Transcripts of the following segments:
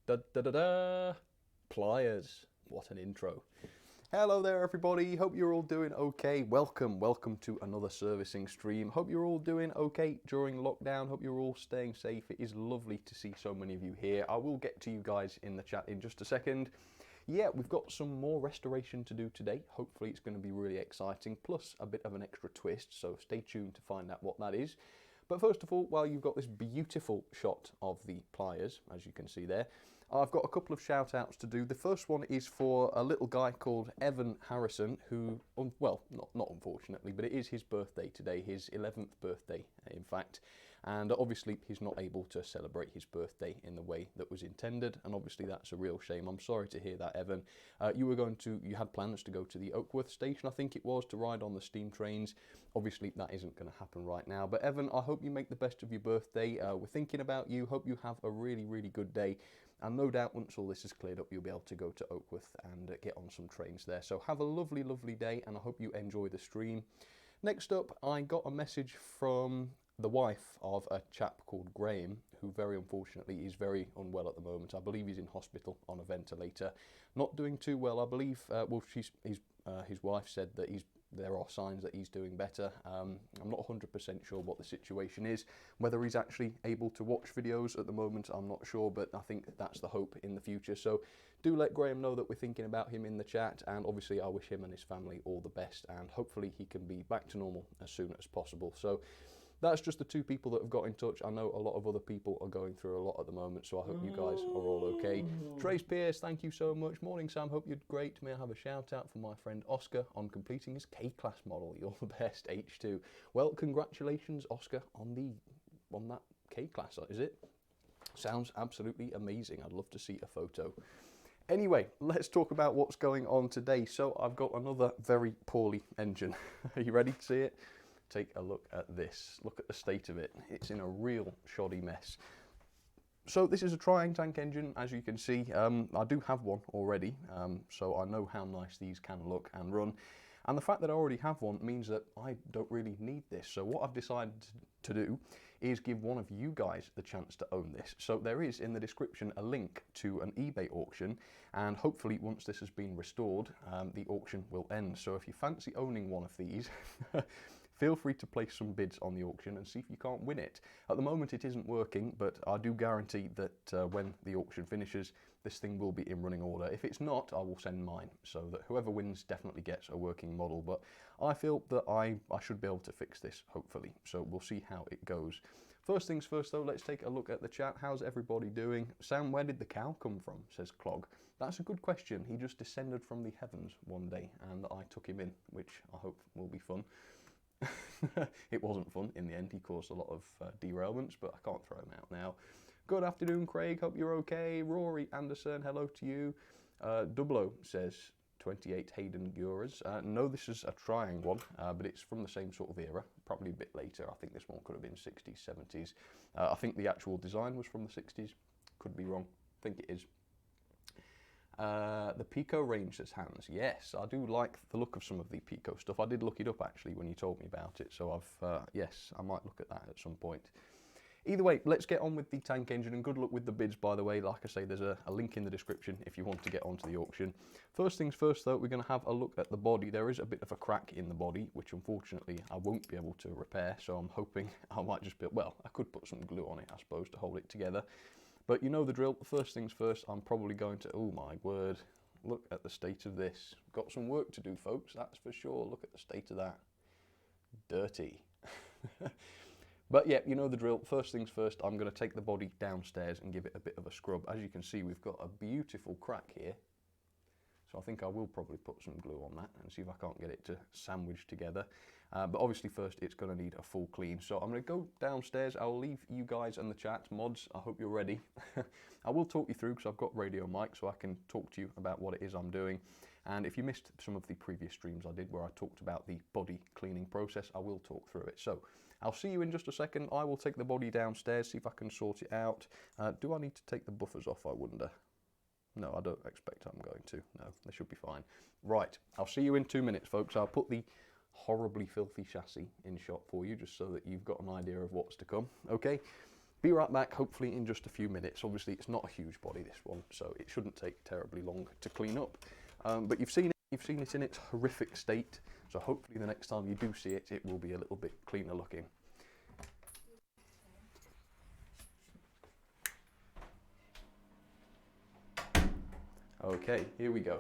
Da da da da! Pliers. What an intro. Hello there everybody, hope you're all doing okay. Welcome to another servicing stream. Hope you're all doing okay during lockdown, hope you're all staying safe. It is lovely to see so many of you here. I will get to you guys in the chat in just a second. Yeah, we've got some more restoration to do today. Hopefully it's going to be really exciting, plus a bit of an extra twist, so stay tuned to find out what that is. But first of all, while you've got this beautiful shot of the pliers, as you can see there, I've got a couple of shout outs to do. The first one is for a little guy called Evan Harrison, who, well, not unfortunately, but it is his birthday today, his 11th birthday, in fact. And obviously he's not able to celebrate his birthday in the way that was intended, and obviously that's a real shame. I'm sorry to hear that, Evan. You had plans to go to the Oakworth station, I think it was, to ride on the steam trains. Obviously that isn't going to happen right now, but Evan, I hope you make the best of your birthday. We're thinking about you, hope you have a really good day, and no doubt once all this is cleared up you'll be able to go to Oakworth and get on some trains there. So have a lovely day, and I hope you enjoy the stream. Next up, I got a message from the wife of a chap called Graham, who very unfortunately is very unwell at the moment. I believe he's in hospital on a ventilator, not doing too well. I believe, his wife said that there are signs that he's doing better. I'm not 100% sure what the situation is. Whether he's actually able to watch videos at the moment, I'm not sure, but I think that's the hope in the future. So do let Graham know that we're thinking about him in the chat, and obviously I wish him and his family all the best, and hopefully he can be back to normal as soon as possible. So that's just the two people that have got in touch. I know a lot of other people are going through a lot at the moment, so I hope you guys are all okay. Trace Pierce, thank you so much. Morning, Sam. Hope you're great. May I have a shout out for my friend Oscar on completing his K-Class model. You're the best, H2. Well, congratulations, Oscar, on that K-Class, is it? Sounds absolutely amazing. I'd love to see a photo. Anyway, let's talk about what's going on today. So I've got another very poorly engine. Are you ready to see it? Take a look at this. Look at the state of it. It's in a real shoddy mess. So this is a Triang tank engine, as you can see. I do have one already, so I know how nice these can look and run. And the fact that I already have one means that I don't really need this. So what I've decided to do is give one of you guys the chance to own this. So there is in the description a link to an eBay auction, and hopefully once this has been restored, the auction will end. So if you fancy owning one of these, feel free to place some bids on the auction and see if you can't win it. At the moment it isn't working, but I do guarantee that when the auction finishes, this thing will be in running order. If it's not, I will send mine, so that whoever wins definitely gets a working model. But I feel that I should be able to fix this, hopefully. So we'll see how it goes. First things first though, let's take a look at the chat. How's everybody doing? Sam, where did the cow come from? Says Clog. That's a good question. He just descended from the heavens one day and I took him in, which I hope will be fun. It wasn't fun in the end. He caused a lot of derailments, but I can't throw him out now. Good afternoon, Craig. Hope you're okay. Rory Anderson, hello to you. Dublo says 28 Hayden Guras. No, this is a trying one, but it's from the same sort of era, probably a bit later. I think this one could have been 60s, 70s. I think the actual design was from the 60s. Could be wrong. I think it is. The Pico range, says Hans. Yes, I do like the look of some of the Pico stuff. I did look it up actually when you told me about it, so yes, I might look at that at some point. Either way, let's get on with the tank engine, and good luck with the bids, by the way. Like I say, there's a link in the description if you want to get onto the auction. First things first though, we're going to have a look at the body. There is a bit of a crack in the body, which unfortunately I won't be able to repair, so I'm hoping I might just be, well, I could put some glue on it, I suppose, to hold it together. But you know the drill. First things first, I'm probably going to, oh my word, look at the state of this. Got some work to do, folks, that's for sure. Look at the state of that. Dirty. But yeah, you know the drill. First things first, I'm going to take the body downstairs and give it a bit of a scrub. As you can see, we've got a beautiful crack here. So I think I will probably put some glue on that and see if I can't get it to sandwich together. But obviously first it's going to need a full clean. So I'm going to go downstairs. I'll leave you guys in the chat. Mods, I hope you're ready. I will talk you through because I've got radio mic, so I can talk to you about what it is I'm doing. And if you missed some of the previous streams I did where I talked about the body cleaning process, I will talk through it. So I'll see you in just a second. I will take the body downstairs, see if I can sort it out. Do I need to take the buffers off, I wonder? No, I don't expect I'm going to. No, they should be fine. Right, I'll see you in 2 minutes, folks. I'll put the horribly filthy chassis in shot for you, just so that you've got an idea of what's to come. Okay, be right back, hopefully in just a few minutes. Obviously, it's not a huge body, this one, so it shouldn't take terribly long to clean up. But you've seen it in its horrific state, so hopefully the next time you do see it, it will be a little bit cleaner looking. Okay, here we go.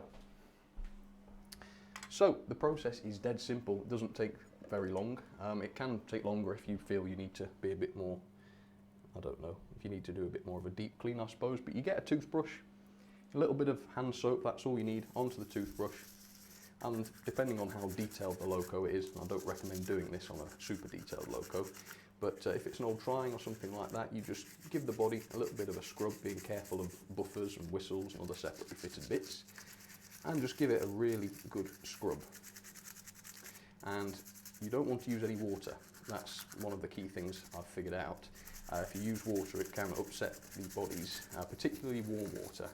So the process is dead simple. It doesn't take very long. It can take longer if you feel you need to be a bit more, I don't know, if you need to do a bit more of a deep clean, I suppose. But you get a toothbrush, a little bit of hand soap, that's all you need, onto the toothbrush. And depending on how detailed the loco is, and I don't recommend doing this on a super detailed loco, but if it's an old trying or something like that, you just give the body a little bit of a scrub, being careful of buffers and whistles and other separately fitted bits, and just give it a really good scrub. And you don't want to use any water. That's one of the key things I've figured out. If you use water, it can upset the bodies, particularly warm water.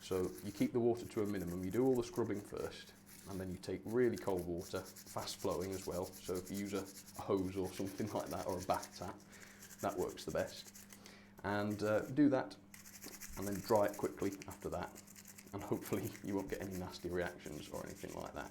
So you keep the water to a minimum. You do all the scrubbing first, and then you take really cold water, fast flowing as well. So if you use a hose or something like that, or a bath tap, that works the best. And do that, and then dry it quickly after that. And hopefully you won't get any nasty reactions or anything like that.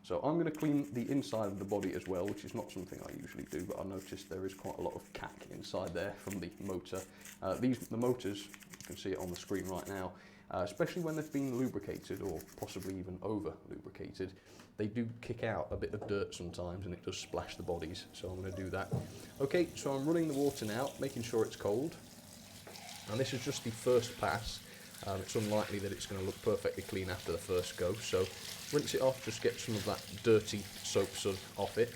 So I'm going to clean the inside of the body as well, which is not something I usually do, but I noticed there is quite a lot of cack inside there from the motor. The motors, you can see it on the screen right now, especially when they've been lubricated or possibly even over lubricated, they do kick out a bit of dirt sometimes and it does splash the bodies, so I'm going to do that. Okay, so I'm running the water now, making sure it's cold, and this is just the first pass. It's unlikely that it's going to look perfectly clean after the first go, so rinse it off, just get some of that dirty soap suds off it,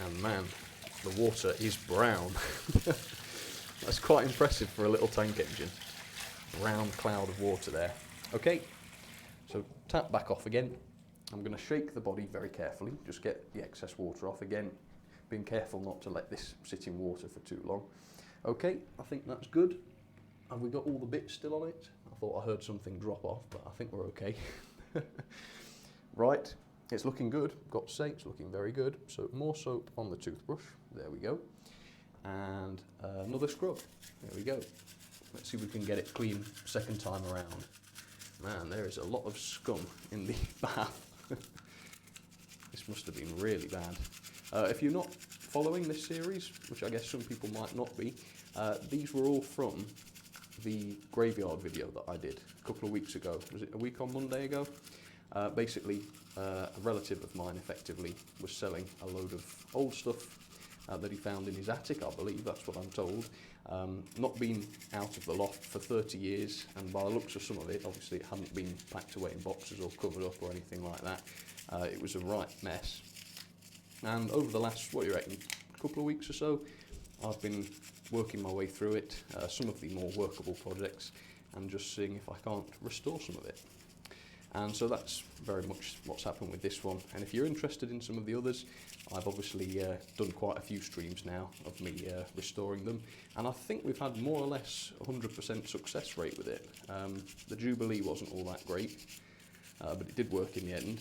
and man, the water is brown. That's quite impressive for a little tank engine. Brown cloud of water there. Okay, so tap back off again. I'm going to shake the body very carefully, just get the excess water off again, being careful not to let this sit in water for too long. Okay, I think that's good. Have we got all the bits still on it? I thought I heard something drop off, but I think we're okay. Right, It's looking good, got to say, it's looking very good. So more soap on the toothbrush, there we go. And another scrub, there we go. Let's see if we can get it clean second time around. Man, there is a lot of scum in the bath. This must have been really bad. If you're not following this series, which I guess some people might not be, these were all from the graveyard video that I did a couple of weeks ago. Was it a week on Monday ago? Basically, a relative of mine effectively was selling a load of old stuff that he found in his attic, I believe, that's what I'm told. Not been out of the loft for 30 years, and by the looks of some of it, obviously it hadn't been packed away in boxes or covered up or anything like that. It was a right mess. And over the last, what do you reckon, couple of weeks or so, I've been working my way through it, some of the more workable projects, and just seeing if I can't restore some of it. And so that's very much what's happened with this one. And if you're interested in some of the others, I've obviously done quite a few streams now of me restoring them. And I think we've had more or less 100% success rate with it. The Jubilee wasn't all that great, but it did work in the end.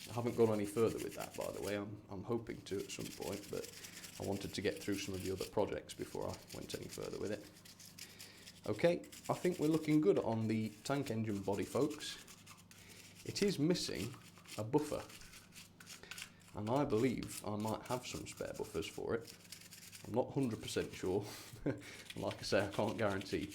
I haven't gone any further with that, by the way. I'm hoping to at some point, but I wanted to get through some of the other projects before I went any further with it. Okay, I think we're looking good on the tank engine body, folks. It is missing a buffer, and I believe I might have some spare buffers for it. I'm not 100% sure. Like I say, I can't guarantee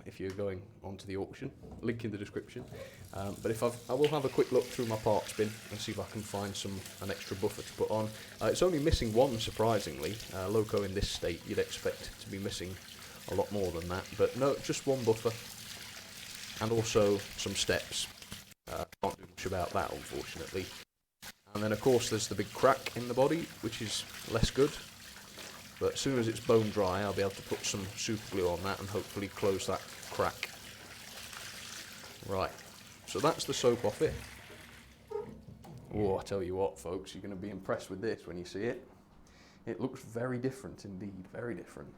if you're going onto the auction. Link in the description. But if I will have a quick look through my parts bin and see if I can find an extra buffer to put on. It's only missing one, surprisingly. Loco in this state, you'd expect to be missing a lot more than that, but no, just one buffer, and also some steps. Can't do much about that, unfortunately. And then of course there's the big crack in the body, which is less good, but as soon as it's bone dry I'll be able to put some super glue on that and hopefully close that crack. Right, so that's the soap off it. Oh, I tell you what, folks, you're going to be impressed with this when you see it. It looks very different indeed, very different.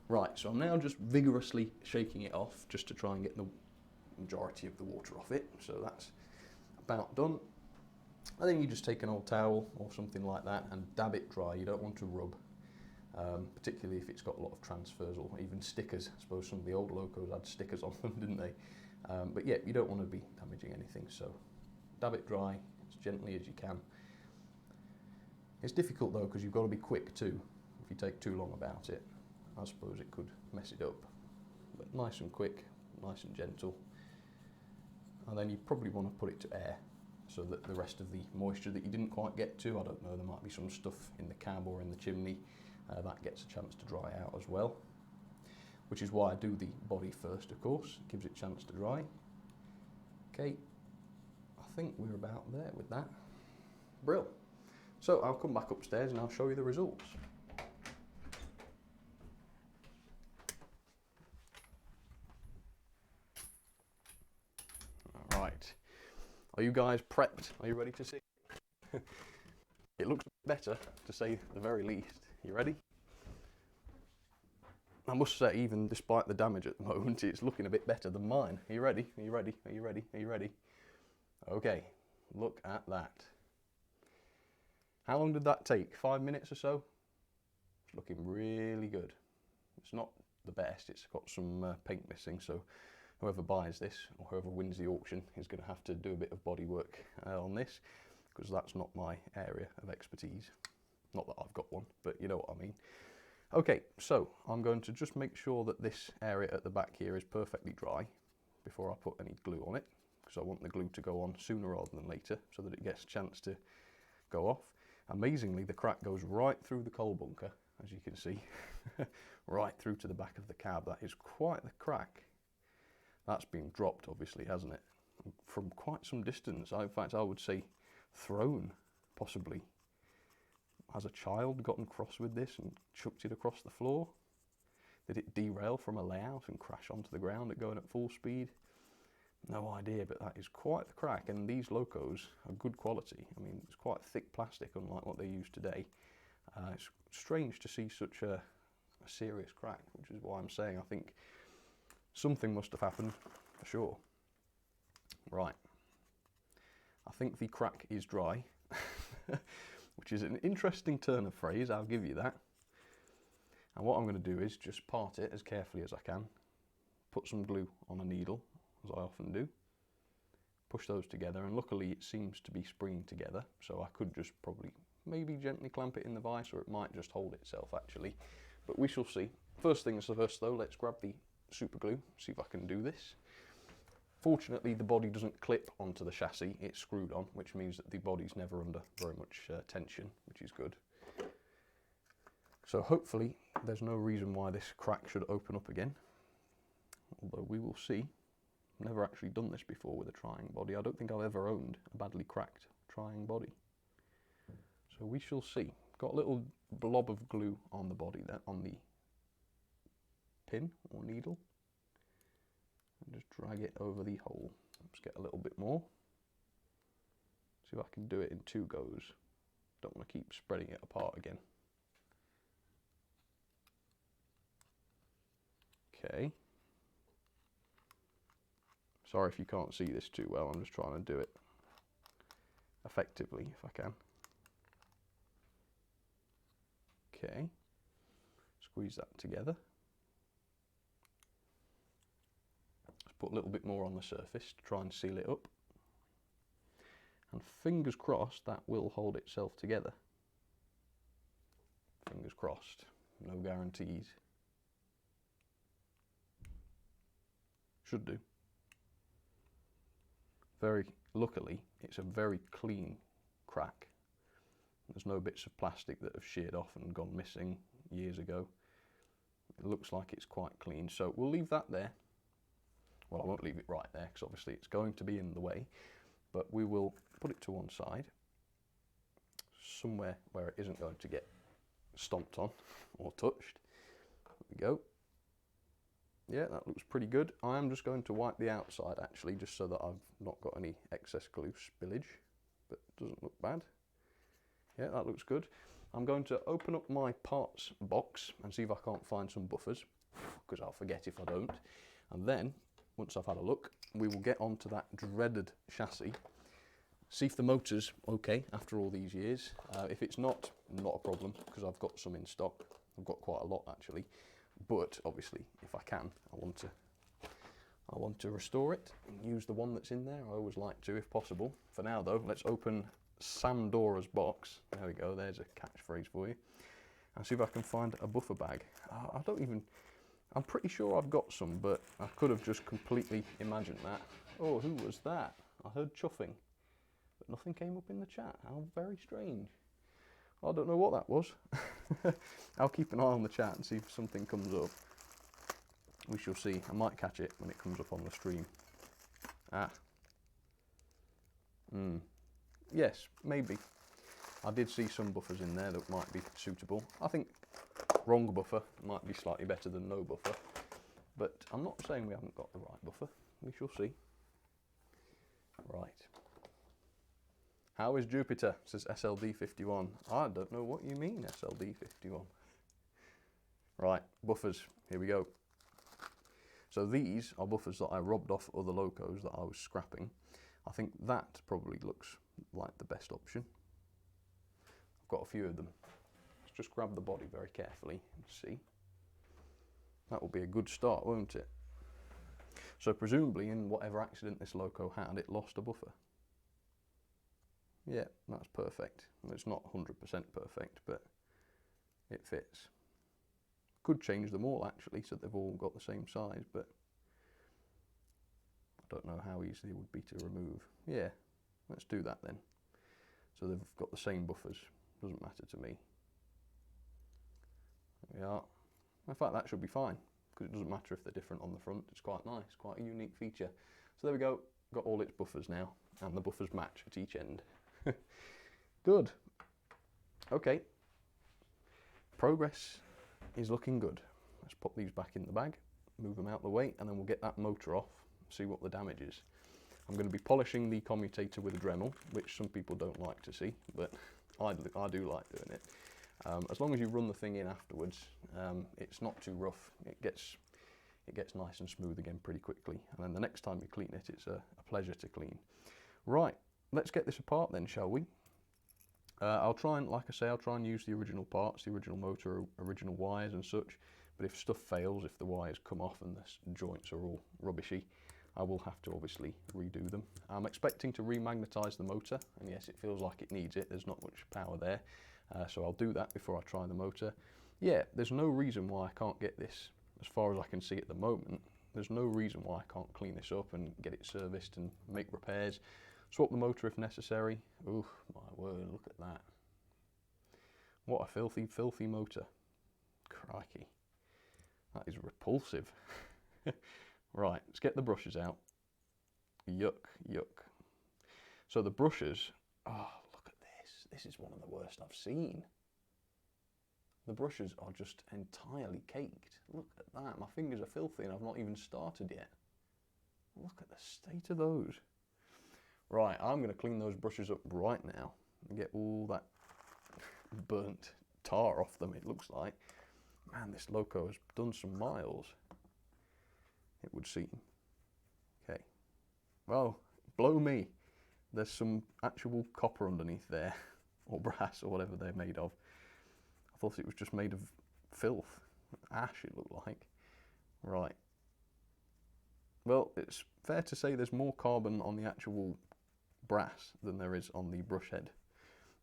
Right, so I'm now just vigorously shaking it off just to try and get the majority of the water off it. So that's about done. And then you just take an old towel or something like that and dab it dry. You don't want to rub, particularly if it's got a lot of transfers or even stickers. I suppose some of the old Locos had stickers on them, didn't they? But yeah, you don't want to be damaging anything, so dab it dry as gently as you can. It's difficult though because you've got to be quick too. If you take too long about it, I suppose it could mess it up. But nice and quick, nice and gentle. And then you probably want to put it to air so that the rest of the moisture that you didn't quite get to, I don't know, there might be some stuff in the cab or in the chimney, that gets a chance to dry out as well. Which is why I do the body first, of course, it gives it a chance to dry. Okay, I think we're about there with that. Brill. So I'll come back upstairs and I'll show you the results. Right, are you guys prepped? Are you ready to see? It looks better, to say the very least. You ready? I must say, even despite the damage at the moment, it's looking a bit better than mine. Are you ready? Are you ready? Are you ready? Are you ready? Okay, look at that. How long did that take? 5 minutes or so? It's looking really good. It's not the best, it's got some paint missing, so whoever buys this, or whoever wins the auction, is going to have to do a bit of body work on this, because that's not my area of expertise. Not that I've got one, but you know what I mean. Okay, so I'm going to just make sure that this area at the back here is perfectly dry before I put any glue on it, because I want the glue to go on sooner rather than later, so that it gets a chance to go off. Amazingly, the crack goes right through the coal bunker, as you can see, right through to the back of the cab. That is quite the crack. That's been dropped, obviously, hasn't it? From quite some distance. In fact, I would say thrown, possibly. Has a child gotten cross with this and chucked it across the floor? Did it derail from a layout and crash onto the ground going at full speed? No idea, but that is quite the crack, and these Locos are good quality. I mean, it's quite thick plastic, unlike what they use today. It's strange to see such a serious crack, which is why I'm saying I think something must have happened, for sure. Right. I think the crack is dry, which is an interesting turn of phrase, I'll give you that. And what I'm going to do is just part it as carefully as I can, put some glue on a needle, as I often do, push those together, and luckily it seems to be springing together, so I could just probably maybe gently clamp it in the vise, or it might just hold itself actually, but we shall see. First things first though, let's grab the super glue, see if I can do this. Fortunately the body doesn't clip onto the chassis, it's screwed on, which means that the body's never under very much tension, which is good. So hopefully there's no reason why this crack should open up again, although we will see. I've never actually done this before with a trying body. I don't think I've ever owned a badly cracked trying body. So we shall see. Got a little blob of glue on the body there, on the pin or needle. And just drag it over the hole. Let's get a little bit more. See if I can do it in 2 goes. Don't want to keep spreading it apart again. Okay. Sorry if you can't see this too well, I'm just trying to do it effectively if I can. Okay, squeeze that together. Let's put a little bit more on the surface to try and seal it up. And fingers crossed that will hold itself together. Fingers crossed, no guarantees. Should do. Very luckily, it's a very clean crack. There's no bits of plastic that have sheared off and gone missing years ago. It looks like it's quite clean, so we'll leave that there. Well, I won't leave it right there because obviously it's going to be in the way, but we will put it to one side, somewhere where it isn't going to get stomped on or touched. There we go. Yeah, that looks pretty good. I am just going to wipe the outside actually, just so that I've not got any excess glue spillage, but it doesn't look bad. Yeah, that looks good. I'm going to open up my parts box and see if I can't find some buffers, because I'll forget if I don't. And then, once I've had a look, we will get onto that dreaded chassis, see if the motor's okay after all these years. If it's not a problem, because I've got some in stock. I've got quite a lot actually. But obviously, if I can, I want to restore it and use the one that's in there. I always like to, if possible. For now though, let's open Sandora's box. There we go, there's a catchphrase for you. And see if I can find a buffer bag. I'm pretty sure I've got some, but I could have just completely imagined that. Oh, who was that? I heard chuffing, but nothing came up in the chat. How very strange. I don't know what that was. I'll keep an eye on the chat and see if something comes up. We shall see. I might catch it when it comes up on the stream. Yes, maybe. I did see some buffers in there that might be suitable. I think wrong buffer might be slightly better than no buffer. But I'm not saying we haven't got the right buffer. We shall see. Right. How is Jupiter? Says SLD51. I don't know what you mean, SLD51. Right, buffers. Here we go. So these are buffers that I robbed off other locos that I was scrapping. I think that probably looks like the best option. I've got a few of them. Let's just grab the body very carefully and see. That will be a good start, won't it? So presumably in whatever accident this loco had, it lost a buffer. Yeah, that's perfect. It's not 100% perfect, but it fits. Could change them all actually, so they've all got the same size, but I don't know how easy it would be to remove. Yeah, let's do that then. So they've got the same buffers, doesn't matter to me. There we are. In fact, that should be fine, because it doesn't matter if they're different on the front. It's quite nice, quite a unique feature. So there we go, got all its buffers now, and the buffers match at each end. Good. Okay. Progress is looking good. Let's pop these back in the bag, move them out the way, and then we'll get that motor off, see what the damage is. I'm going to be polishing the commutator with a Dremel, which some people don't like to see, but I do like doing it. As long as you run the thing in afterwards, it's not too rough. It gets nice and smooth again pretty quickly, and then the next time you clean it, it's a pleasure to clean. Right, let's get this apart then, shall we? I'll try and, like I say, I'll try and use the original parts, the original motor, original wires and such, but if stuff fails, if the wires come off and the joints are all rubbishy, I will have to obviously redo them. I'm expecting to remagnetise the motor, and yes, it feels like it needs it, there's not much power there, so I'll do that before I try the motor. Yeah, there's no reason why I can't get this, as far as I can see at the moment, there's no reason why I can't clean this up and get it serviced and make repairs. Swap the motor if necessary. Ooh, my word, look at that. What a filthy, filthy motor. Crikey. That is repulsive. Right, let's get the brushes out. Yuck, yuck. So the brushes, oh, look at this. This is one of the worst I've seen. The brushes are just entirely caked. Look at that. My fingers are filthy and I've not even started yet. Look at the state of those. Right, I'm going to clean those brushes up right now and get all that burnt tar off them, it looks like. Man, this loco has done some miles, it would seem. Okay. Well, blow me. There's some actual copper underneath there, or brass, or whatever they're made of. I thought it was just made of filth. Ash, it looked like. Right. Well, it's fair to say there's more carbon on the actual brass than there is on the brush head,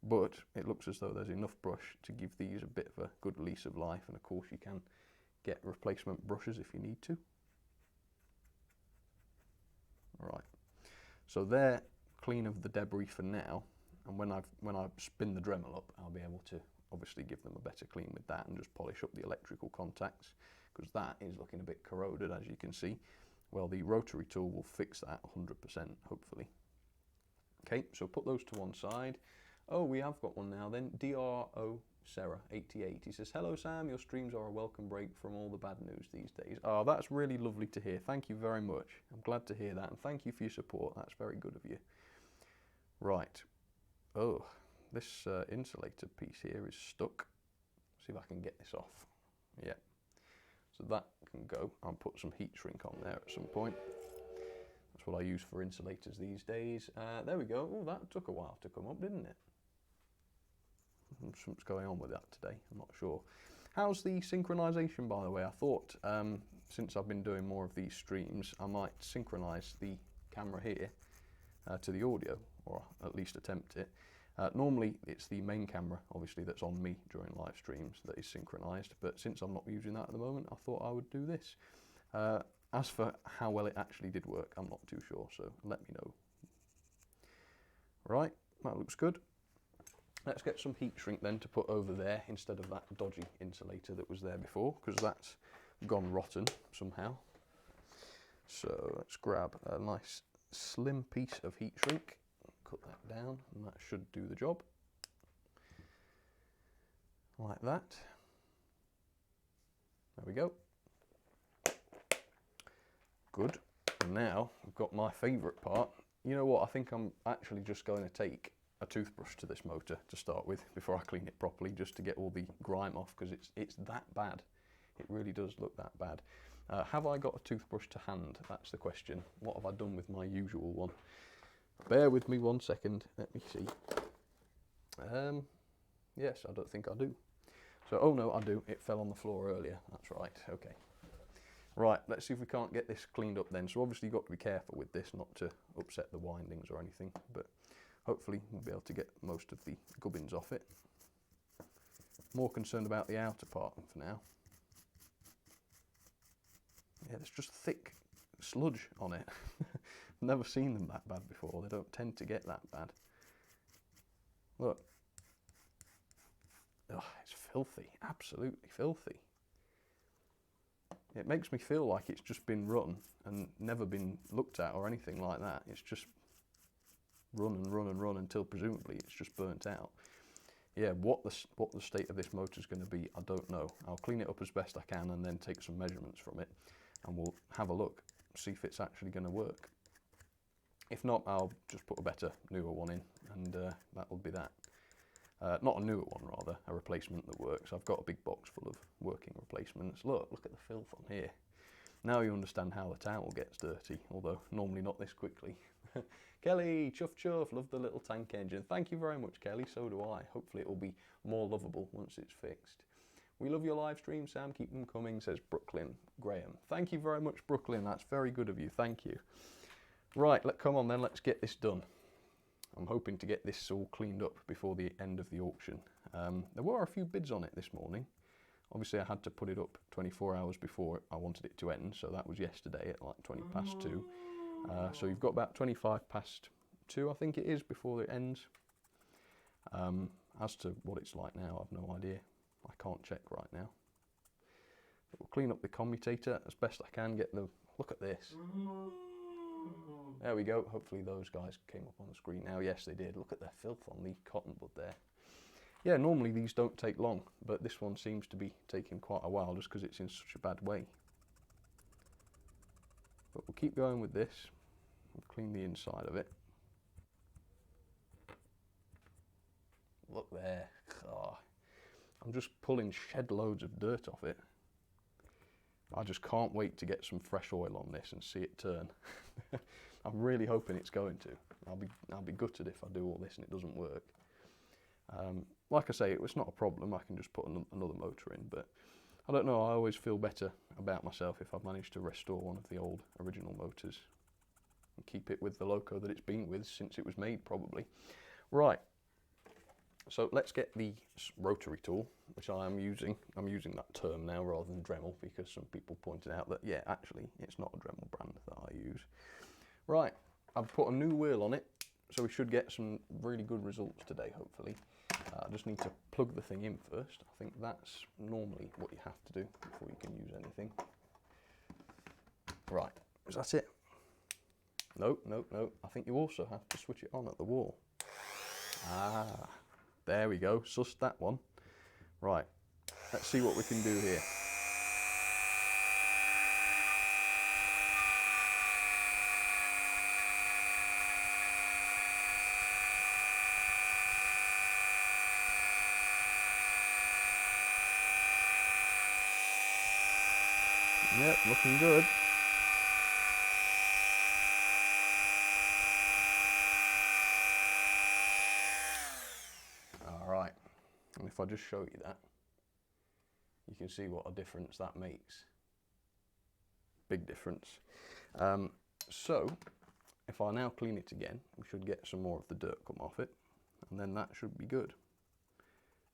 but it looks as though there's enough brush to give these a bit of a good lease of life, and of course you can get replacement brushes if you need to. Right, so they're clean of the debris for now, and when I spin the Dremel up, I'll be able to obviously give them a better clean with that and just polish up the electrical contacts, because that is looking a bit corroded, as you can see. Well, the rotary tool will fix that 100%, hopefully. Okay, so put those to one side. Oh, we have got one now then. DRO Sarah 88. He says, hello Sam, your streams are a welcome break from all the bad news these days. Oh, that's really lovely to hear. Thank you very much. I'm glad to hear that, and thank you for your support. That's very good of you. Right. Oh, this insulator piece here is stuck. See if I can get this off. Yeah. So that can go. I'll put some heat shrink on there at some point. That's what I use for insulators these days. There we go. Oh, that took a while to come up, didn't it? Something's going on with that today. I'm not sure. How's the synchronization, by the way? I thought since I've been doing more of these streams, I might synchronize the camera here to the audio, or at least attempt it. Normally it's the main camera, obviously, that's on me during live streams that is synchronized, but since I'm not using that at the moment, I thought I would do this. As for how well it actually did work, I'm not too sure, so let me know. Right, that looks good. Let's get some heat shrink then to put over there instead of that dodgy insulator that was there before, because that's gone rotten somehow. So let's grab a nice slim piece of heat shrink, cut that down, and that should do the job. Like that. There we go. Good. And now I've got my favourite part. You know what, I think I'm actually just going to take a toothbrush to this motor to start with before I clean it properly, just to get all the grime off, because it's that bad. It really does look that bad. Have I got a toothbrush to hand? That's the question. What have I done with my usual one? Bear with me 1 second. Let me see. Yes, I don't think I do. So, oh no, I do. It fell on the floor earlier. That's right. Okay. Right, let's see if we can't get this cleaned up then. So obviously you've got to be careful with this, not to upset the windings or anything, but hopefully we'll be able to get most of the gubbins off it. More concerned about the outer part for now. Yeah, there's just thick sludge on it. Never seen them that bad before. They don't tend to get that bad. Look. Oh, it's filthy, absolutely filthy. It makes me feel like it's just been run and never been looked at or anything like that. It's just run and run and run until presumably it's just burnt out. Yeah, what the state of this motor is going to be, I don't know. I'll clean it up as best I can and then take some measurements from it, and we'll have a look, see if it's actually going to work. If not, I'll just put a better, newer one in, and that will be that. Not a newer one, rather, a replacement that works. I've got a big box full of working replacements. Look at the filth on here. Now you understand how the towel gets dirty, although normally not this quickly. Kelly, chuff chuff, love the little tank engine. Thank you very much, Kelly, so do I. Hopefully it will be more lovable once it's fixed. We love your live stream, Sam, keep them coming, says Brooklyn Graham. Thank you very much, Brooklyn, that's very good of you, thank you. Right, come on then, let's get this done. I'm hoping to get this all cleaned up before the end of the auction. There were a few bids on it this morning. Obviously I had to put it up 24 hours before I wanted it to end, so that was yesterday at like 20 past 2. So you've got about 25 past 2, I think it is, before it ends. As to what it's like now, I've no idea. I can't check right now. But we'll clean up the commutator as best I can, get the... Look at this. There we go. Hopefully those guys came up on the screen now. Yes, they did. Look at the filth on the cotton bud there. Yeah, normally these don't take long, but this one seems to be taking quite a while just because it's in such a bad way. But we'll keep going with this. We'll clean the inside of it. Look there. Oh, I'm just pulling shed loads of dirt off it. I just can't wait to get some fresh oil on this and see it turn. I'm really hoping it's going to. I'll be gutted if I do all this and it doesn't work. Like I say, it's not a problem. I can just put another motor in, but I don't know. I always feel better about myself if I've managed to restore one of the old original motors and keep it with the loco that it's been with since it was made, probably. Right. So let's get the rotary tool, which I am using. I'm using that term now rather than Dremel because some people pointed out that, yeah, actually, it's not a Dremel brand that I use. Right, I've put a new wheel on it, so we should get some really good results today, hopefully. I just need to plug the thing in first. I think that's normally what you have to do before you can use anything. Right, is that it? No, no, no. I think you also have to switch it on at the wall. Ah. There we go, sussed that one. Right, let's see what we can do here. Yep, looking good. Alright, and if I just show you that, you can see what a difference that makes. Big difference. So, if I now clean it again, we should get some more of the dirt come off it, and then that should be good.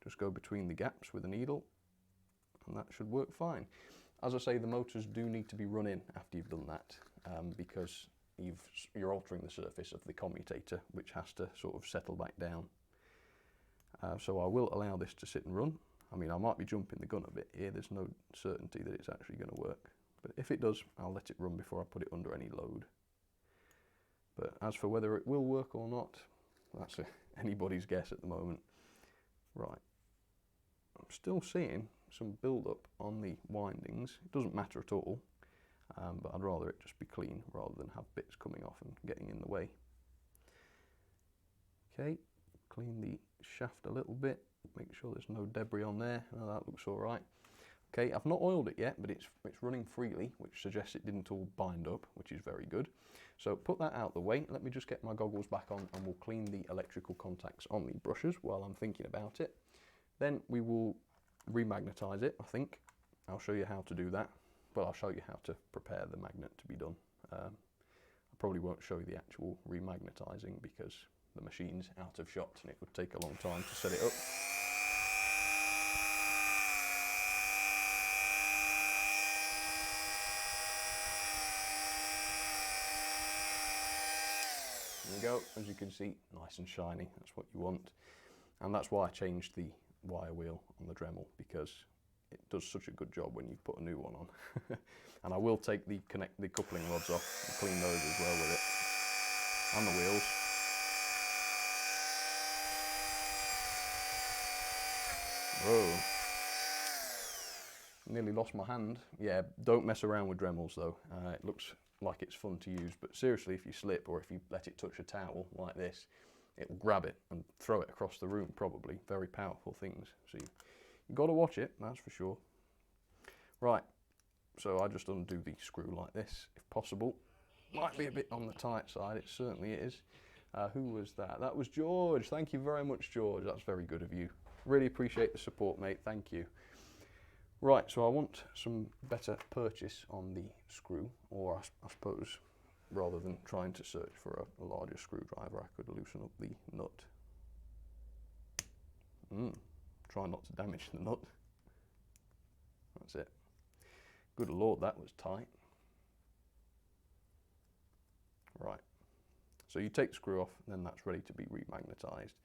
Just go between the gaps with a needle, and that should work fine. As I say, the motors do need to be run in after you've done that, because you're altering the surface of the commutator, which has to sort of settle back down. So I will allow this to sit and run. I mean, I might be jumping the gun a bit here. There's no certainty that it's actually going to work. But if it does, I'll let it run before I put it under any load. But as for whether it will work or not, that's anybody's guess at the moment. Right. I'm still seeing some build-up on the windings. It doesn't matter at all, but I'd rather it just be clean rather than have bits coming off and getting in the way. Okay, clean the shaft a little bit, make sure there's no debris on there. Oh, that looks all right. Okay, I've not oiled it yet, but it's running freely, which suggests it didn't all bind up, which is very good. So put that out the way. Let me just get my goggles back on and we'll clean the electrical contacts on the brushes while I'm thinking about it. Then we will remagnetise it, I think. I'll show you how to do that. Well, I'll show you how to prepare the magnet to be done. I probably won't show you the actual remagnetising because the machine's out of shot and it would take a long time to set it up. There we go, as you can see, nice and shiny, that's what you want. And that's why I changed the wire wheel on the Dremel, because it does such a good job when you put a new one on. And I will take the coupling rods off and clean those as well with it. And the wheels. Whoa. Nearly lost my hand. Yeah, don't mess around with Dremels though. It looks like it's fun to use, but seriously, if you slip or if you let it touch a towel like this, it will grab it and throw it across the room probably. Very powerful things. So you've got to watch it, that's for sure. Right, so I just undo the screw like this, if possible. Might be a bit on the tight side, it certainly is. Who was that? That was George. Thank you very much, George. That's very good of you. Really appreciate the support, mate. Thank you. Right, so I want some better purchase on the screw, or I suppose, rather than trying to search for a larger screwdriver, I could loosen up the nut. Try not to damage the nut. That's it. Good Lord, that was tight. Right, so you take the screw off, and then that's ready to be remagnetized.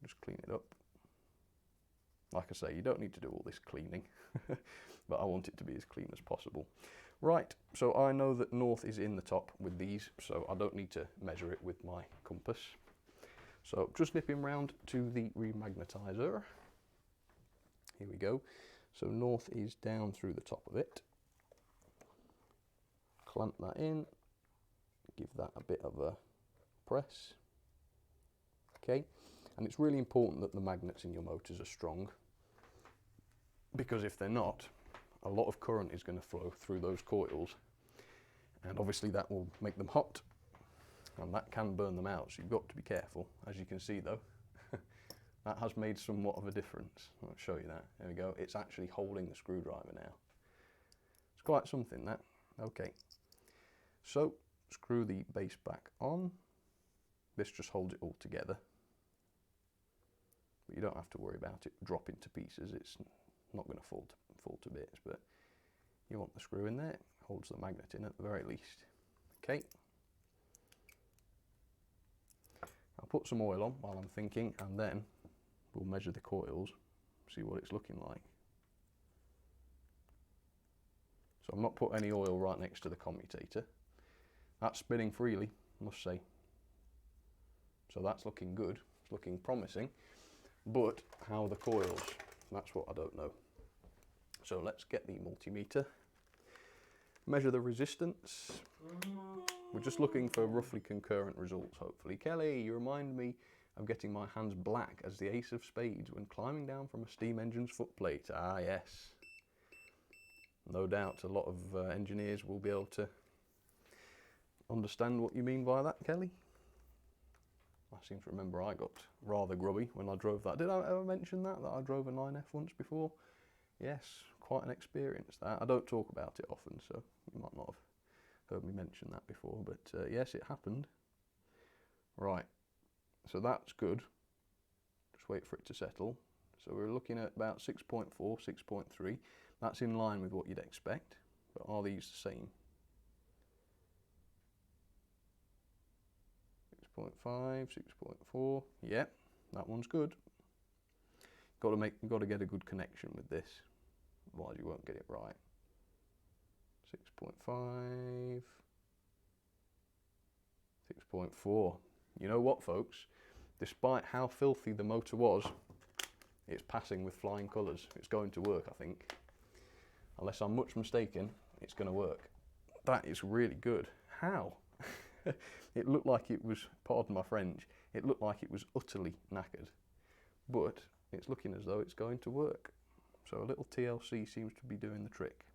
Just clean it up. Like I say, you don't need to do all this cleaning, but I want it to be as clean as possible. Right, so I know that north is in the top with these, so I don't need to measure it with my compass. So just nipping round to the remagnetizer. Here we go. So north is down through the top of it. Clamp that in, give that a bit of a press. Okay, and it's really important that the magnets in your motors are strong, because if they're not, a lot of current is going to flow through those coils, and obviously that will make them hot, and that can burn them out, so you've got to be careful. As you can see though, that has made somewhat of a difference. I'll show you that. There we go. It's actually holding the screwdriver now. It's quite something, that. Okay, so screw the base back on. This just holds it all together, but you don't have to worry about it dropping to pieces. It's not going to fall to bits, but you want the screw in there. It holds the magnet in at the very least. Okay, I'll put some oil on while I'm thinking, and then we'll measure the coils, see what it's looking like. So I'm not putting any oil right next to the commutator. That's spinning freely, I must say. So that's looking good, it's looking promising, but how are the coils? That's what I don't know. So let's get the multimeter, measure the resistance. We're just looking for roughly concurrent results, hopefully. Kelly, you remind me of getting my hands black as the ace of spades when climbing down from a steam engine's footplate. Ah, yes. No doubt a lot of engineers will be able to understand what you mean by that, Kelly. I seem to remember I got rather grubby when I drove that. Did I ever mention that I drove a 9F once before? Yes, quite an experience that. I don't talk about it often, so you might not have heard me mention that before, but yes, it happened. Right, so that's good. Just wait for it to settle. So we're looking at about 6.4, 6.3. That's in line with what you'd expect, but are these the same? 6.5, 6.4, yep, that one's good. Got to get a good connection with this, otherwise you won't get it right. 6.5, 6.4. You know what, folks? Despite how filthy the motor was, it's passing with flying colours. It's going to work, I think. Unless I'm much mistaken, it's going to work. That is really good. How? It looked like it was, pardon my French, it looked like it was utterly knackered. But it's looking as though it's going to work. So a little TLC seems to be doing the trick.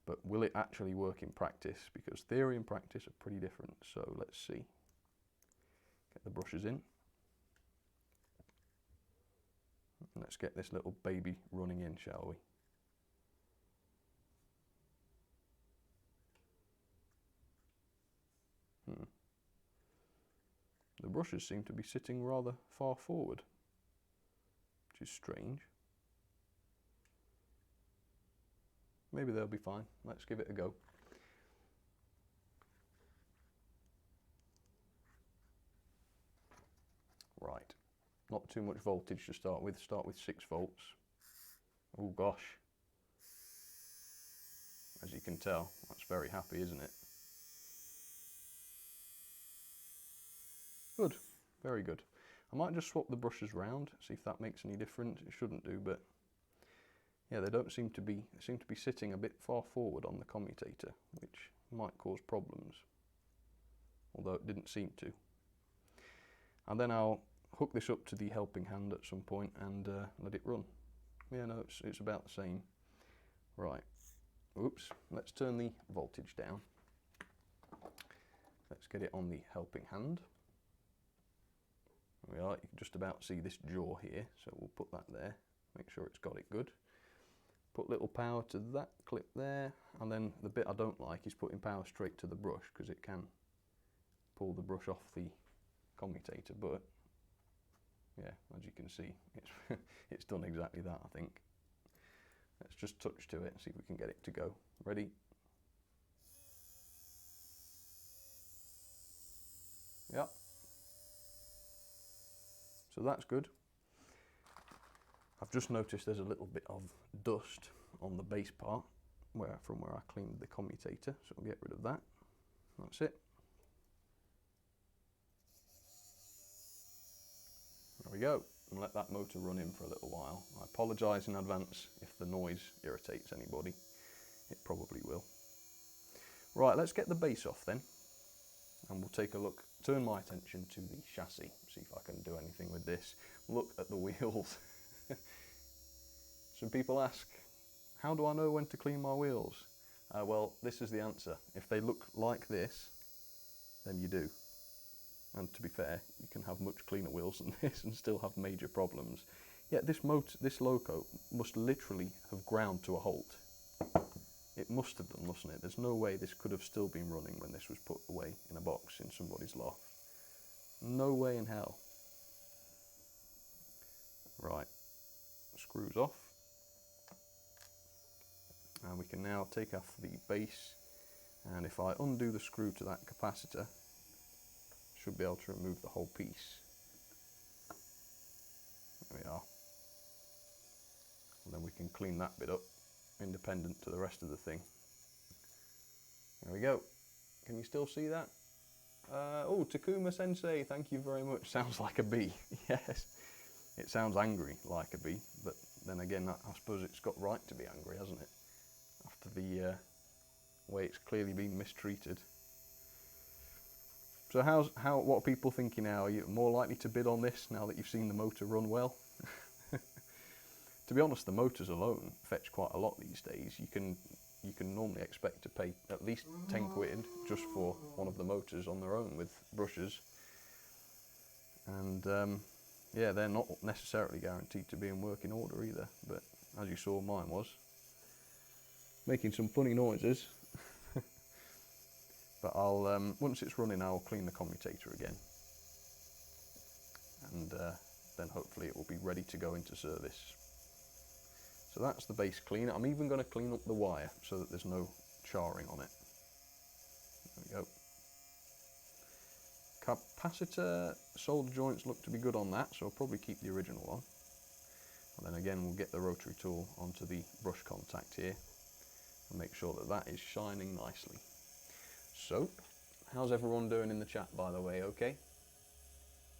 But will it actually work in practice? Because theory and practice are pretty different. So let's see. Get the brushes in. Let's get this little baby running in, shall we? The brushes seem to be sitting rather far forward, which is strange. Maybe they'll be fine. Let's give it a go. Right, not too much voltage to start with. Start with 6 volts. Oh gosh. As you can tell, that's very happy, isn't it? Good, very good. I might just swap the brushes round, see if that makes any difference. It shouldn't do, but yeah, they seem to be sitting a bit far forward on the commutator, which might cause problems, although it didn't seem to. And then I'll hook this up to the helping hand at some point and let it run. Yeah, no, it's about the same. Right, oops, let's turn the voltage down. get it on the helping hand. There we are, you can just about see this jaw here, so we'll put that there, make sure it's got it good. Put little power to that clip there, and then the bit I don't like is putting power straight to the brush, because it can pull the brush off the commutator, but yeah, as you can see, it's done exactly that, I think. Let's just touch to it and see if we can get it to go. Ready? Yep. So that's good. I've just noticed there's a little bit of dust on the base part from where I cleaned the commutator, so I'll get rid of that. That's it. There we go, and let that motor run in for a little while. I apologise in advance if the noise irritates anybody. It probably will. Right, let's get the base off then, and we'll take a look, turn my attention to the chassis, see if I can do anything with this. Look at the wheels. Some people ask, how do I know when to clean my wheels? Well, this is the answer. If they look like this, then you do. And to be fair, you can have much cleaner wheels than this and still have major problems. Yet this loco must literally have ground to a halt. It must have done, mustn't it? There's no way this could have still been running when this was put away in a box in somebody's loft. No way in hell. Right, screws off. And we can now take off the base, and if I undo the screw to that capacitor, should be able to remove the whole piece. There we are. And then we can clean that bit up, independent to the rest of the thing. There we go. Can you still see that? Oh, Takuma Sensei, thank you very much. Sounds like a bee. Yes, it sounds angry like a bee, but then again, I suppose it's got right to be angry, hasn't it? After the way it's clearly been mistreated. So what are people thinking now? Are you more likely to bid on this now that you've seen the motor run well? To be honest, the motors alone fetch quite a lot these days. You can normally expect to pay at least 10 quid just for one of the motors on their own with brushes. And yeah, they're not necessarily guaranteed to be in working order either, but as you saw, mine was. Making some funny noises. But I'll once it's running, I'll clean the commutator again, and then hopefully it will be ready to go into service. So that's the base clean. I'm even going to clean up the wire so that there's no charring on it. There we go. Capacitor solder joints look to be good on that, so I'll probably keep the original on. And then again, we'll get the rotary tool onto the brush contact here and make sure that that is shining nicely. So, how's everyone doing in the chat, by the way? Okay?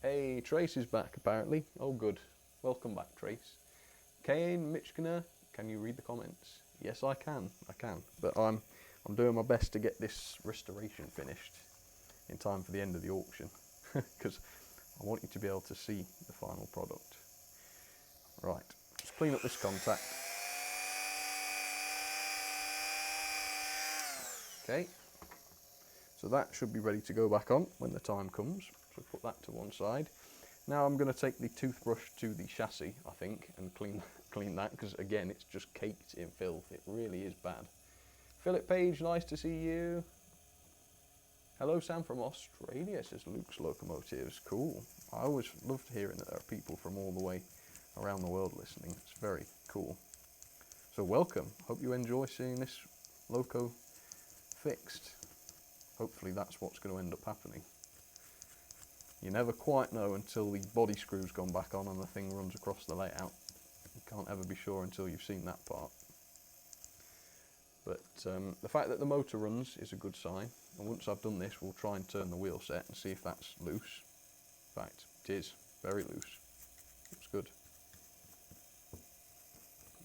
Hey, Trace is back apparently. Oh good. Welcome back, Trace. Kane Michkiner, can you read the comments? Yes, I can. But I'm doing my best to get this restoration finished in time for the end of the auction, because I want you to be able to see the final product. Right, let's clean up this contact. Okay. So that should be ready to go back on when the time comes. So put that to one side. Now I'm going to take the toothbrush to the chassis, I think, and clean that, because again, it's just caked in filth. It really is bad. Philip Page, nice to see you. Hello, Sam from Australia, says Luke's Locomotives. Cool. I always loved hearing that there are people from all the way around the world listening. It's very cool. So welcome. Hope you enjoy seeing this loco fixed. Hopefully that's what's going to end up happening. You never quite know until the body screw's gone back on and the thing runs across the layout. You can't ever be sure until you've seen that part. But the fact that the motor runs is a good sign. And once I've done this, we'll try and turn the wheel set and see if that's loose. In fact, it is very loose. Looks good.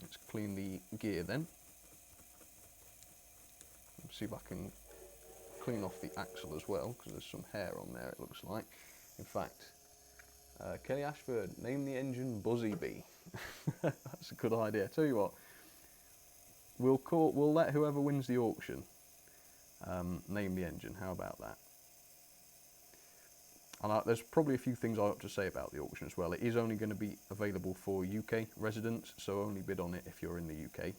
Let's clean the gear then. Let's see if I can clean off the axle as well, because there's some hair on there, it looks like. In fact, Kelly Ashford, name the engine Buzzy Bee. That's a good idea. Tell you what, we'll let whoever wins the auction name the engine. How about that? And there's probably a few things I ought to say about the auction as well. It is only going to be available for UK residents, so only bid on it if you're in the UK.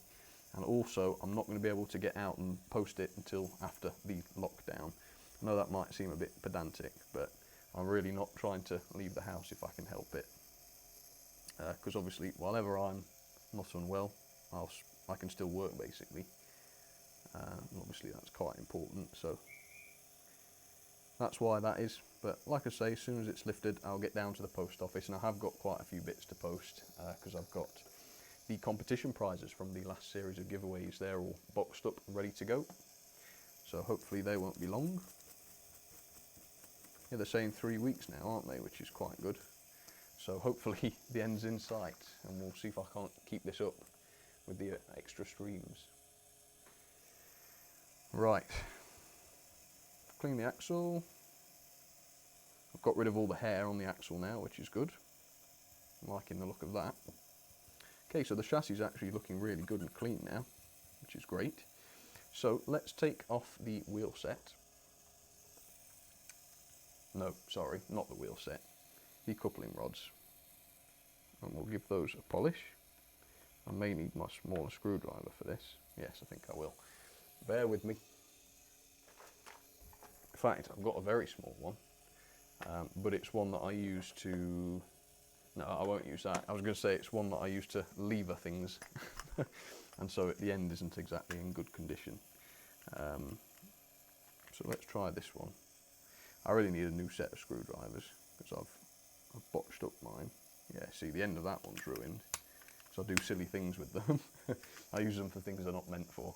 And also, I'm not going to be able to get out and post it until after the lockdown. I know that might seem a bit pedantic, but I'm really not trying to leave the house if I can help it. Because obviously, whenever I'm not unwell, I can still work basically. Obviously, that's quite important, so that's why that is. But like I say, as soon as it's lifted, I'll get down to the post office, and I have got quite a few bits to post because I've got the competition prizes from the last series of giveaways. They're all boxed up and ready to go, so hopefully they won't be long. Yeah, they're saying 3 weeks now, aren't they, which is quite good. So hopefully the end's in sight, and we'll see if I can't keep this up with the extra streams. Right, clean the axle. I've got rid of all the hair on the axle now, which is good. I'm liking the look of that. Okay, so the chassis is actually looking really good and clean now, which is great. So let's take off the wheel set. No, sorry, not the wheel set. The coupling rods. And we'll give those a polish. I may need my smaller screwdriver for this. Yes, I think I will. Bear with me. In fact, I've got a very small one, but it's one that I use to... No, I won't use that. I was going to say it's one that I use to lever things, and so the end isn't exactly in good condition. So let's try this one. I really need a new set of screwdrivers because I've botched up mine. Yeah, see, the end of that one's ruined. So I do silly things with them. I use them for things they're not meant for.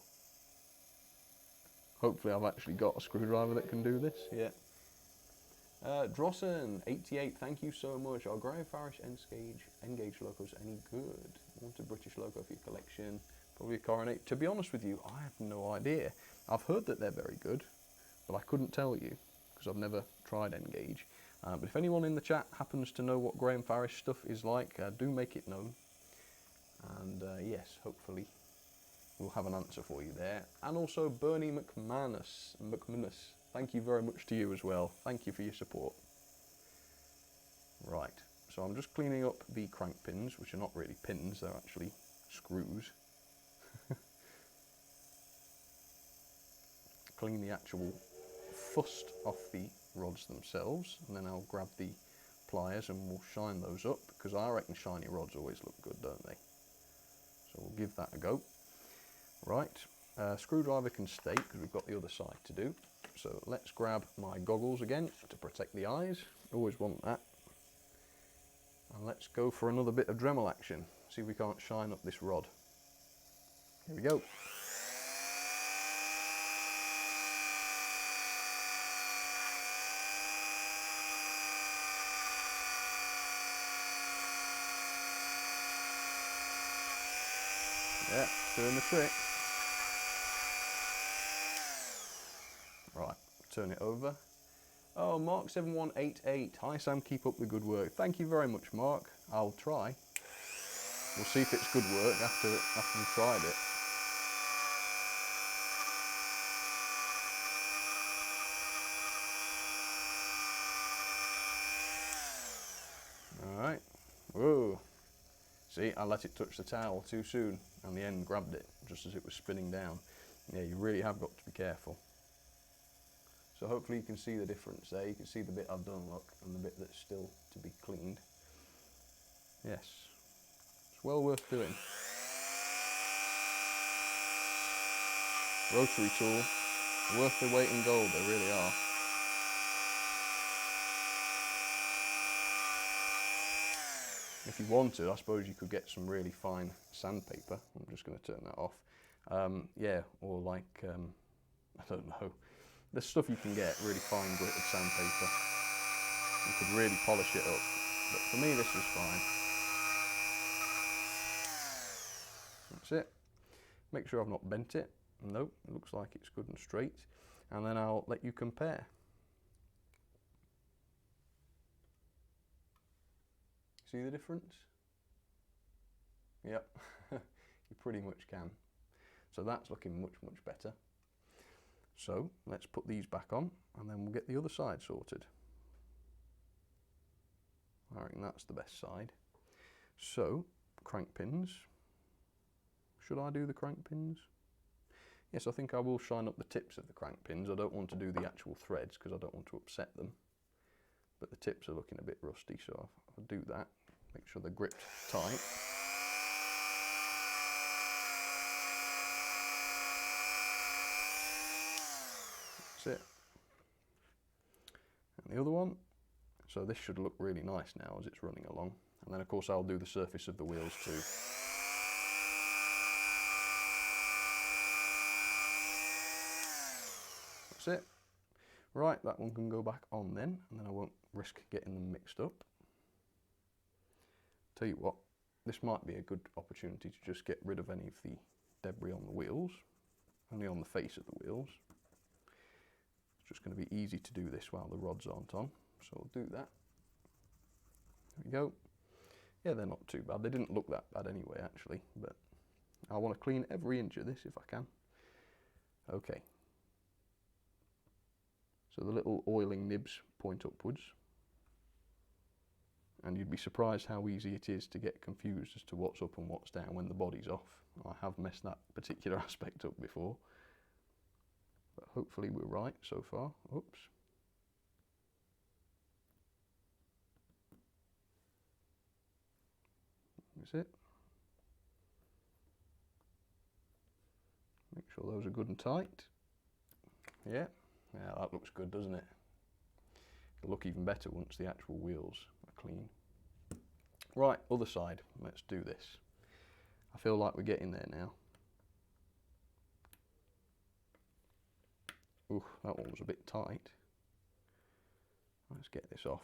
Hopefully I've actually got a screwdriver that can do this. Yeah. Drossen88, thank you so much. Are Graham Farish Engage locos any good? Want a British loco for your collection? Probably a Coronet. To be honest with you, I have no idea. I've heard that they're very good, but I couldn't tell you because I've never tried Engage. But if anyone in the chat happens to know what Graham Farish stuff is like, do make it known. And yes, hopefully we'll have an answer for you there. And also Bernie McManus, thank you very much to you as well. Thank you for your support. Right, so I'm just cleaning up the crank pins, which are not really pins, they're actually screws. Clean the actual fust off the rods themselves, and then I'll grab the pliers and we'll shine those up, because I reckon shiny rods always look good, don't they? So we'll give that a go. Right, screwdriver can stay because we've got the other side to do. So let's grab my goggles again to protect the eyes. Always want that. And let's go for another bit of Dremel action. See if we can't shine up this rod. Here we go. Yeah, doing the trick. Right, turn it over. Oh, Mark7188. Hi Sam, keep up the good work. Thank you very much, Mark. I'll try. We'll see if it's good work after we've tried it. Alright. Whoa. See, I let it touch the towel too soon, and the end grabbed it just as it was spinning down. Yeah, you really have got to be careful. So hopefully you can see the difference there. You can see the bit I've done, look, and the bit that's still to be cleaned. Yes, it's well worth doing. Rotary tool, worth the weight in gold, they really are. If you wanted, I suppose you could get some really fine sandpaper. I'm just going to turn that off. Yeah, or like, I don't know. There's stuff you can get, really fine gritted sandpaper. You could really polish it up. But for me, this is fine. That's it. Make sure I've not bent it. Nope, it looks like it's good and straight. And then I'll let you compare. See the difference? Yep, you pretty much can. So that's looking much, much better. So let's put these back on and then we'll get the other side sorted. I reckon that's the best side. So, crank pins. Should I do the crank pins? Yes, I think I will shine up the tips of the crank pins. I don't want to do the actual threads because I don't want to upset them. But the tips are looking a bit rusty, so I'll do that. Make sure they're gripped tight. That's it. And the other one. So this should look really nice now as it's running along. And then of course I'll do the surface of the wheels too. That's it. Right, that one can go back on then, and then I won't risk getting them mixed up. Tell you what, this might be a good opportunity to just get rid of any of the debris on the wheels, only on the face of the wheels. It's just going to be easy to do this while the rods aren't on, so we'll do that. There we go. Yeah, they're not too bad. They didn't look that bad anyway, actually, but I want to clean every inch of this if I can. Okay. So the little oiling nibs point upwards, and you'd be surprised how easy it is to get confused as to what's up and what's down when the body's off. I have messed that particular aspect up before, but hopefully we're right so far. Oops. That's it. Make sure those are good and tight. Yeah, that looks good, doesn't it? It'll look even better once the actual wheels are clean. Right, other side, let's do this. I feel like we're getting there now. Ooh, that one was a bit tight. Let's get this off.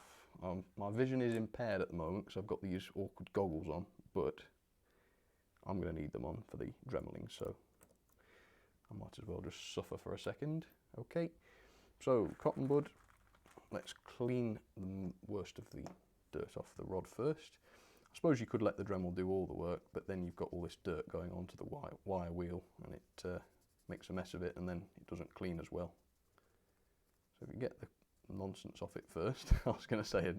My vision is impaired at the moment because I've got these awkward goggles on, but I'm going to need them on for the dremeling, so I might as well just suffer for a second. Okay, so cotton bud, let's clean the worst of the dirt off the rod first. I suppose you could let the Dremel do all the work, but then you've got all this dirt going onto the wire wheel, and it makes a mess of it, and then it doesn't clean as well. So if you get the nonsense off it first, I was going to say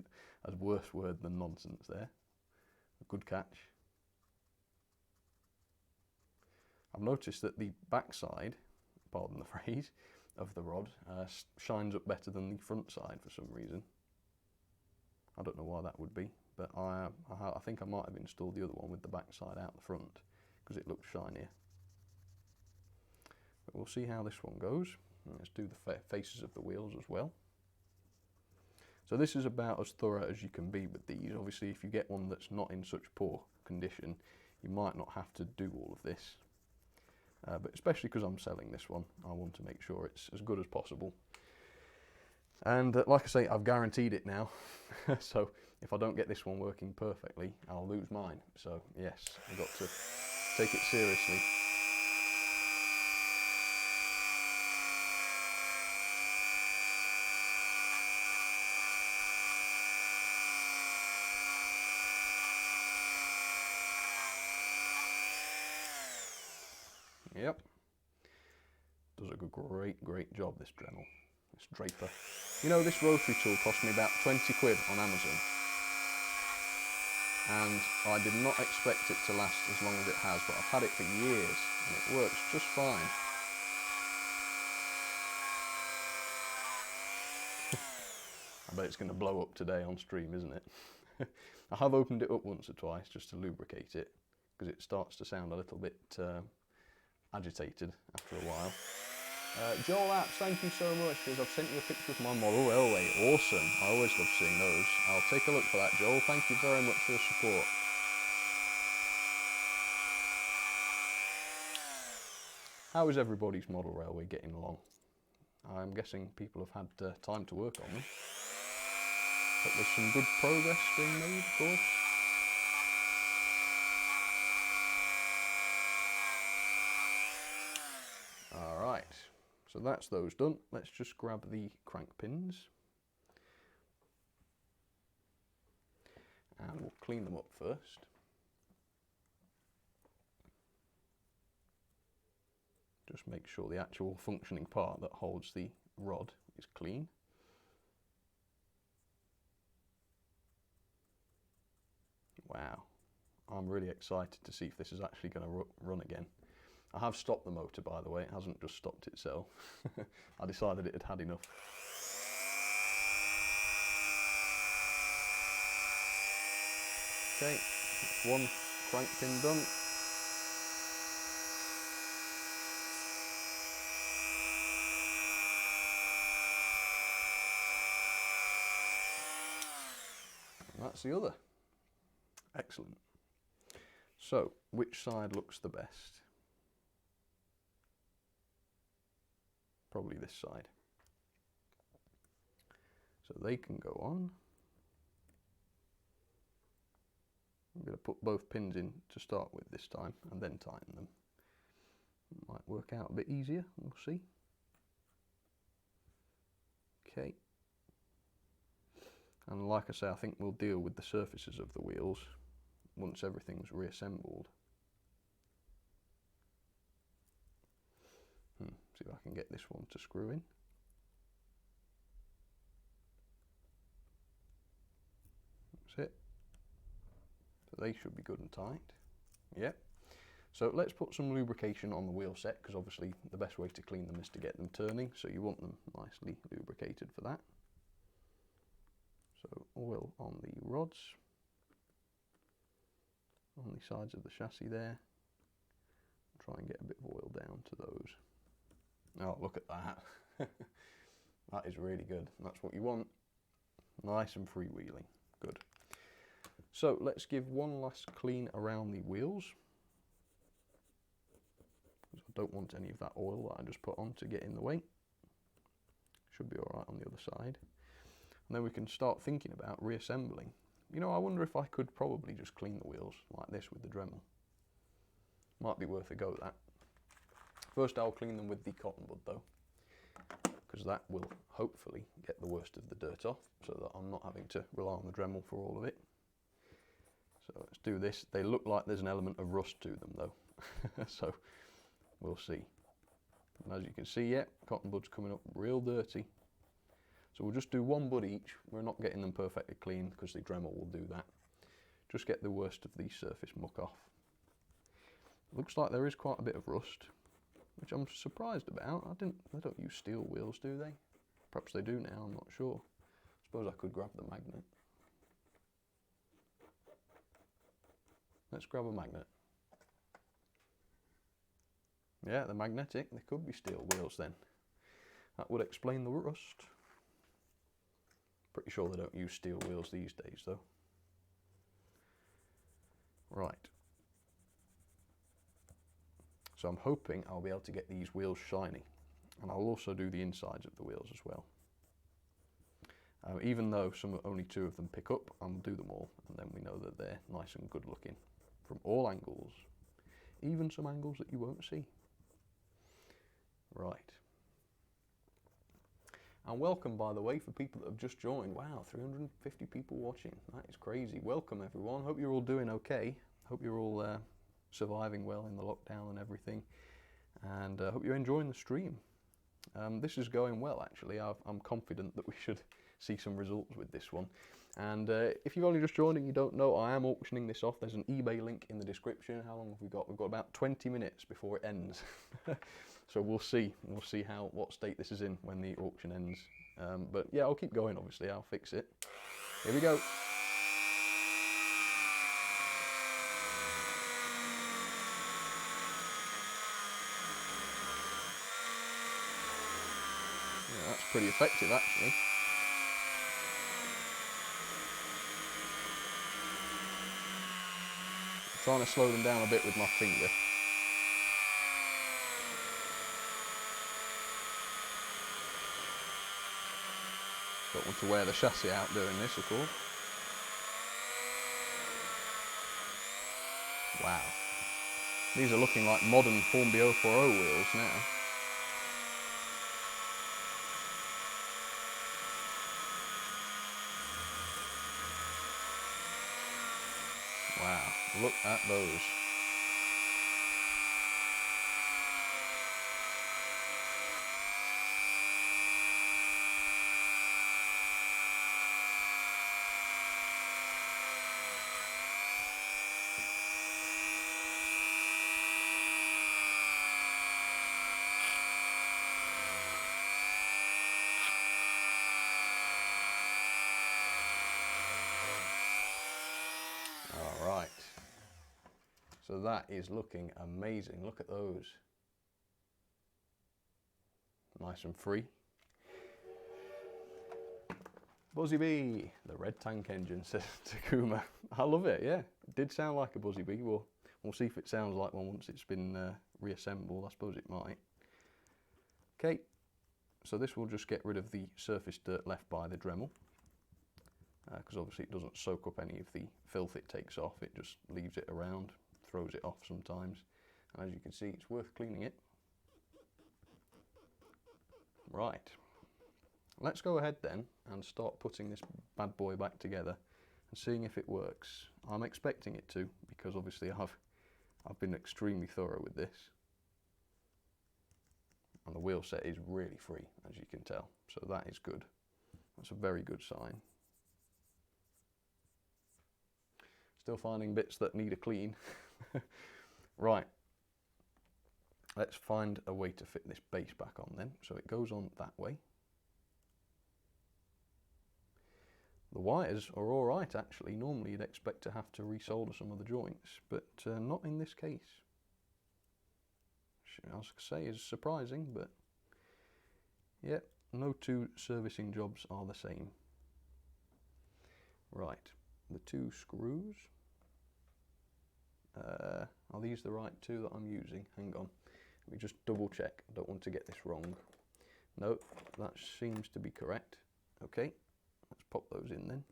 a worse word than nonsense there. A good catch. I've noticed that the backside, pardon the phrase, of the rod shines up better than the front side for some reason. I don't know why that would be, but I think I might have installed the other one with the backside out the front because it looks shinier. But we'll see how this one goes. Let's do the faces of the wheels as well. So this is about as thorough as you can be with these. Obviously, if you get one that's not in such poor condition, you might not have to do all of this. But especially because I'm selling this one, I want to make sure it's as good as possible. And like I say, I've guaranteed it now. So if I don't get this one working perfectly, I'll lose mine. So yes, I've got to take it seriously. Yep. Does a great job, this Dremel, this Draper. You know, this rotary tool cost me about 20 quid on Amazon. And I did not expect it to last as long as it has, but I've had it for years and it works just fine. I bet it's going to blow up today on stream, isn't it? I have opened it up once or twice just to lubricate it, because it starts to sound a little bit agitated after a while. Joel Apps, thank you so much, because I've sent you a picture of my model railway. Awesome. I always love seeing those. I'll take a look for that, Joel. Thank you very much for the support. How is everybody's model railway getting along? I'm guessing people have had time to work on them. But there's some good progress being made, of course. Alright, so that's those done. Let's just grab the crank pins. And we'll clean them up first. Just make sure the actual functioning part that holds the rod is clean. Wow, I'm really excited to see if this is actually going to run again. I have stopped the motor, by the way, it hasn't just stopped itself. I decided it had had enough. Okay, that's one crank pin done. And that's the other. Excellent. So, which side looks the best? Probably this side. So they can go on. I'm going to put both pins in to start with this time and then tighten them. It might work out a bit easier, we'll see. Okay. And like I say, I think we'll deal with the surfaces of the wheels once everything's reassembled. See if I can get this one to screw in. That's it. So they should be good and tight. Yep. So let's put some lubrication on the wheel set, because obviously the best way to clean them is to get them turning, so you want them nicely lubricated for that. So oil on the rods, on the sides of the chassis there. Try and get a bit of oil down to those. Oh, look at that. That is really good. That's what you want. Nice and freewheeling. Good. So let's give one last clean around the wheels. I don't want any of that oil that I just put on to get in the way. Should be alright on the other side. And then we can start thinking about reassembling. You know, I wonder if I could probably just clean the wheels like this with the Dremel. Might be worth a go, that. First I'll clean them with the cotton bud though, because that will hopefully get the worst of the dirt off, so that I'm not having to rely on the Dremel for all of it. So let's do this. They look like there's an element of rust to them though, so we'll see. And as you can see, yeah, cotton bud's coming up real dirty. So we'll just do one bud each. We're not getting them perfectly clean because the Dremel will do that. Just get the worst of the surface muck off. Looks like there is quite a bit of rust, which I'm surprised about. They don't use steel wheels, do they? Perhaps they do now, I'm not sure. I suppose I could grab the magnet. Let's grab a magnet. Yeah, they're magnetic. They could be steel wheels then. That would explain the rust. Pretty sure they don't use steel wheels these days though. Right. So I'm hoping I'll be able to get these wheels shiny, and I'll also do the insides of the wheels as well. Even though only two of them pick up, I'll do them all, and then we know that they're nice and good looking from all angles, even some angles that you won't see. Right. And welcome, by the way, for people that have just joined. Wow, 350 people watching. That is crazy. Welcome, everyone. Hope you're all doing okay. Hope you're all surviving well in the lockdown and everything, and hope you're enjoying the stream. This is going well, actually. I'm confident that we should see some results with this one. And if you've only just joined and you don't know, I am auctioning this off. There's an eBay link in the description. How long have we got? We've got about 20 minutes before it ends. So we'll see what state this is in when the auction ends. But yeah, I'll keep going, obviously. I'll fix it. Here we go. Yeah, that's pretty effective, actually. I'm trying to slow them down a bit with my finger. Don't want to wear the chassis out doing this, of course. Wow. These are looking like modern Formula 040 wheels now. Wow, look at those. So that is looking amazing. Look at those. Nice and free. Buzzy Bee, the red tank engine, says Takuma. I love it, yeah. It did sound like a Buzzy Bee. We'll see if it sounds like one once it's been reassembled. I suppose it might. Okay, so this will just get rid of the surface dirt left by the Dremel, because obviously it doesn't soak up any of the filth it takes off. It just leaves it around, throws it off sometimes. And as you can see, it's worth cleaning it. Right. Let's go ahead then and start putting this bad boy back together and seeing if it works. I'm expecting it to, because obviously I've been extremely thorough with this. And the wheel set is really free, as you can tell. So that is good. That's a very good sign. Still finding bits that need a clean. Right. Let's find a way to fit this base back on then. So it goes on that way. The wires are all right, actually. Normally you'd expect to have to resolder some of the joints, but not in this case. Which, I was going to say, is surprising, but yeah, no two servicing jobs are the same. Right, the two screws. Are these the right two that I'm using? Hang on, let me just double check. I don't want to get this wrong. No, that seems to be correct. Okay. Let's pop those in then.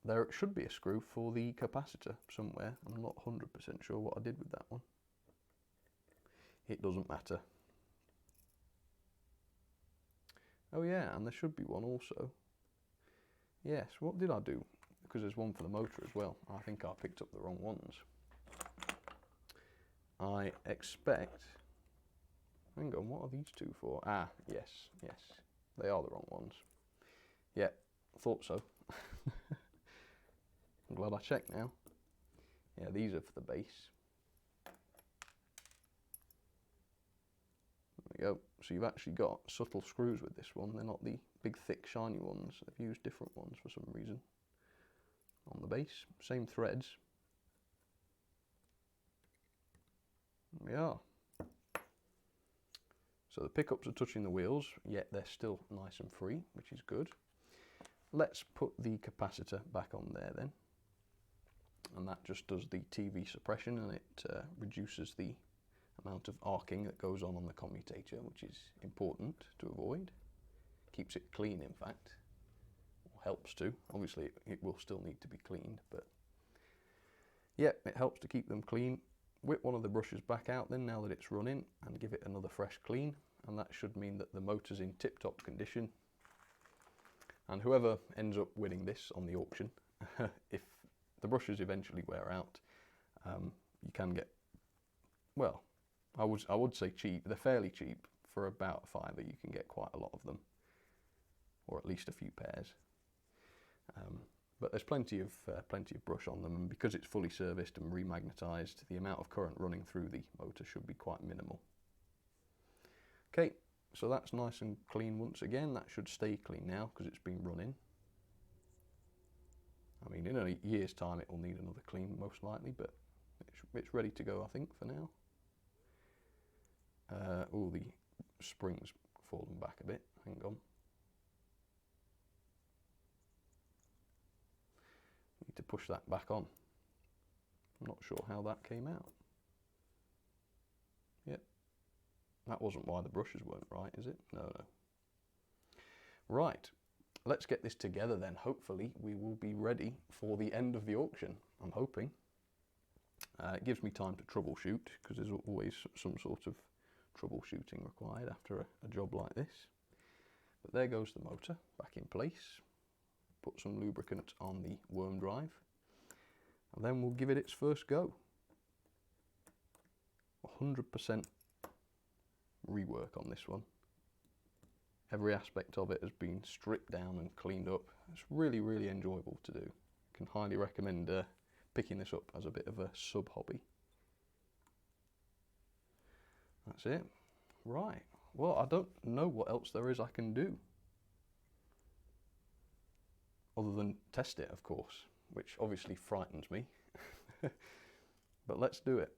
There should be a screw for the capacitor somewhere. I'm not 100% sure what I did with that one. It doesn't matter. Oh yeah, and there should be one also. Yes, what did I do? Because there's one for the motor as well. I think I picked up the wrong ones. I expect... Hang on, what are these two for? Ah, yes, yes. They are the wrong ones. Yeah, thought so. I'm glad I checked now. Yeah, these are for the base. There we go. So you've actually got subtle screws with this one. They're not the big, thick, shiny ones. They've used different ones for some reason. On the base, same threads. There we are. So the pickups are touching the wheels, yet they're still nice and free, which is good. Let's put the capacitor back on there then. And that just does the TV suppression, and it reduces the amount of arcing that goes on the commutator, which is important to avoid. Keeps it clean, in fact, or helps to. Obviously it will still need to be cleaned, but yeah, it helps to keep them clean. Whip one of the brushes back out then, now that it's running, and give it another fresh clean, and that should mean that the motor's in tip-top condition. And whoever ends up winning this on the auction, if the brushes eventually wear out, you can get, well, I would say cheap. They're fairly cheap. For about a £5, you can get quite a lot of them, or at least a few pairs. But there's plenty of brush on them, and because it's fully serviced and remagnetized, the amount of current running through the motor should be quite minimal. Okay, so that's nice and clean once again. That should stay clean now because it's been running. I mean, in a year's time it will need another clean most likely, but it's ready to go, I think, for now. Oh, the spring's fallen back a bit. Hang on. Need to push that back on. I'm not sure how that came out. Yep. That wasn't why the brushes weren't right, is it? No, no. Right. Let's get this together then. Hopefully we will be ready for the end of the auction, I'm hoping. It gives me time to troubleshoot, because there's always some sort of troubleshooting required after a job like this. But there goes the motor back in place. Put some lubricant on the worm drive, and then we'll give it its first go. 100% rework on this one. Every aspect of it has been stripped down and cleaned up. It's really, really enjoyable to do. Can highly recommend picking this up as a bit of a sub-hobby. That's it. Right. Well, I don't know what else there is I can do. Other than test it, of course, which obviously frightens me. but let's do it.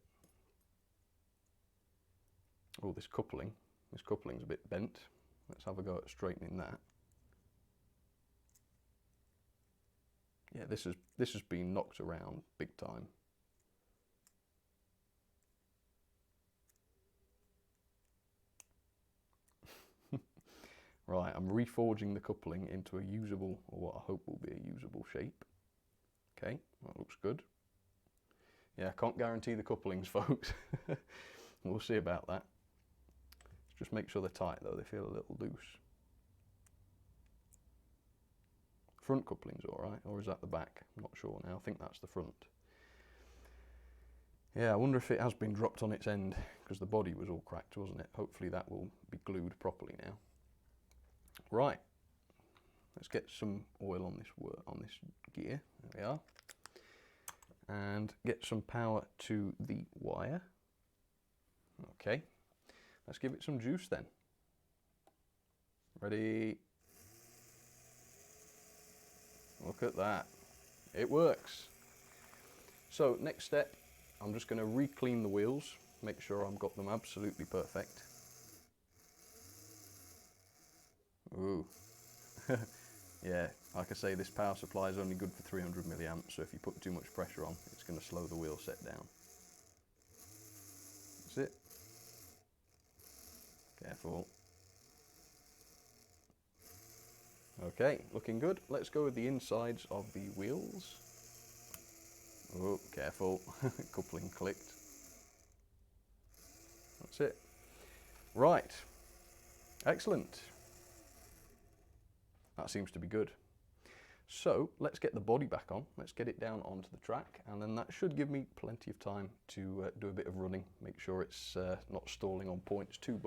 Oh, this coupling's a bit bent. Let's have a go at straightening that. Yeah, this has been knocked around big time. Right, I'm reforging the coupling into a usable, or what I hope will be a usable shape. Okay, that looks good. Yeah, I can't guarantee the couplings, folks. We'll see about that. Just make sure they're tight though, they feel a little loose. Front coupling's alright, or is that the back? I'm not sure now, I think that's the front. Yeah, I wonder if it has been dropped on its end, because the body was all cracked, wasn't it? Hopefully that will be glued properly now. Right, let's get some oil on this gear, there we are. And get some power to the wire. Okay, let's give it some juice then. Ready? Look at that, it works. So next step, I'm just going to re-clean the wheels, make sure I've got them absolutely perfect. Ooh, yeah, like I say, this power supply is only good for 300 milliamps, so if you put too much pressure on, it's going to slow the wheel set down. That's it. Careful. Okay, looking good. Let's go with the insides of the wheels. Oh, careful, coupling clicked. That's it. Right, excellent. That seems to be good. So let's get the body back on, let's get it down onto the track, and then that should give me plenty of time to do a bit of running, make sure it's not stalling on points too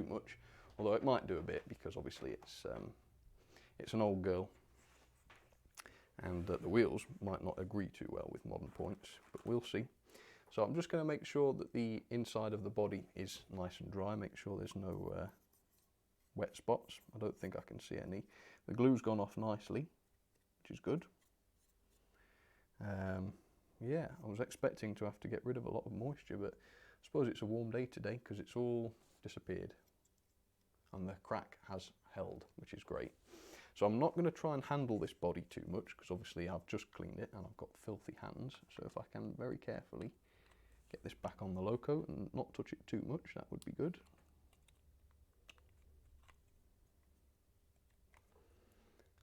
much, although it might do a bit because obviously it's an old girl, and the wheels might not agree too well with modern points, but we'll see. So I'm just going to make sure that the inside of the body is nice and dry, make sure there's no wet spots. I don't think I can see any. The glue's gone off nicely, which is good. Yeah, I was expecting to have to get rid of a lot of moisture, but I suppose it's a warm day today because it's all disappeared and the crack has held, which is great. So I'm not going to try and handle this body too much because obviously I've just cleaned it and I've got filthy hands. So if I can very carefully get this back on the loco and not touch it too much, that would be good.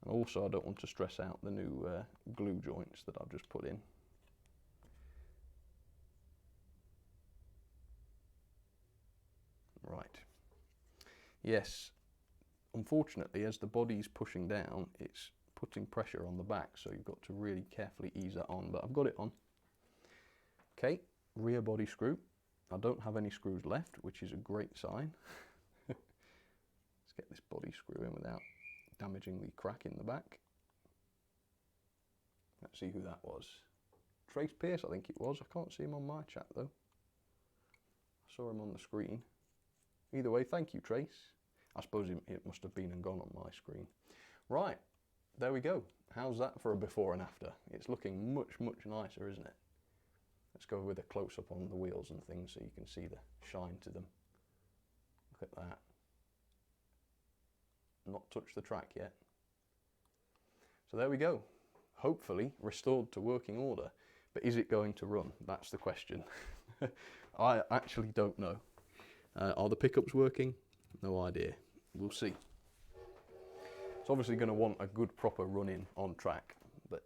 And also I don't want to stress out the new glue joints that I've just put in. Right. Yes, unfortunately as the body's pushing down, it's putting pressure on the back, so you've got to really carefully ease that on, but I've got it on. Okay, rear body screw. I don't have any screws left, which is a great sign. Let's get this body screw in without damaging the crack in the back. Let's see who that was. Trace Pierce, I think it was. I can't see him on my chat though. I saw him on the screen. Either way, thank you, Trace. I suppose it must have been and gone on my screen. Right, there we go. How's that for a before and after? It's looking much, much nicer, isn't it? Let's go with a close-up on the wheels and things so you can see the shine to them. Look at that. Not touched the track yet. So there we go. Hopefully restored to working order. But is it going to run? That's the question. I actually don't know. Are the pickups working? No idea. We'll see. It's obviously going to want a good proper run-in on track, but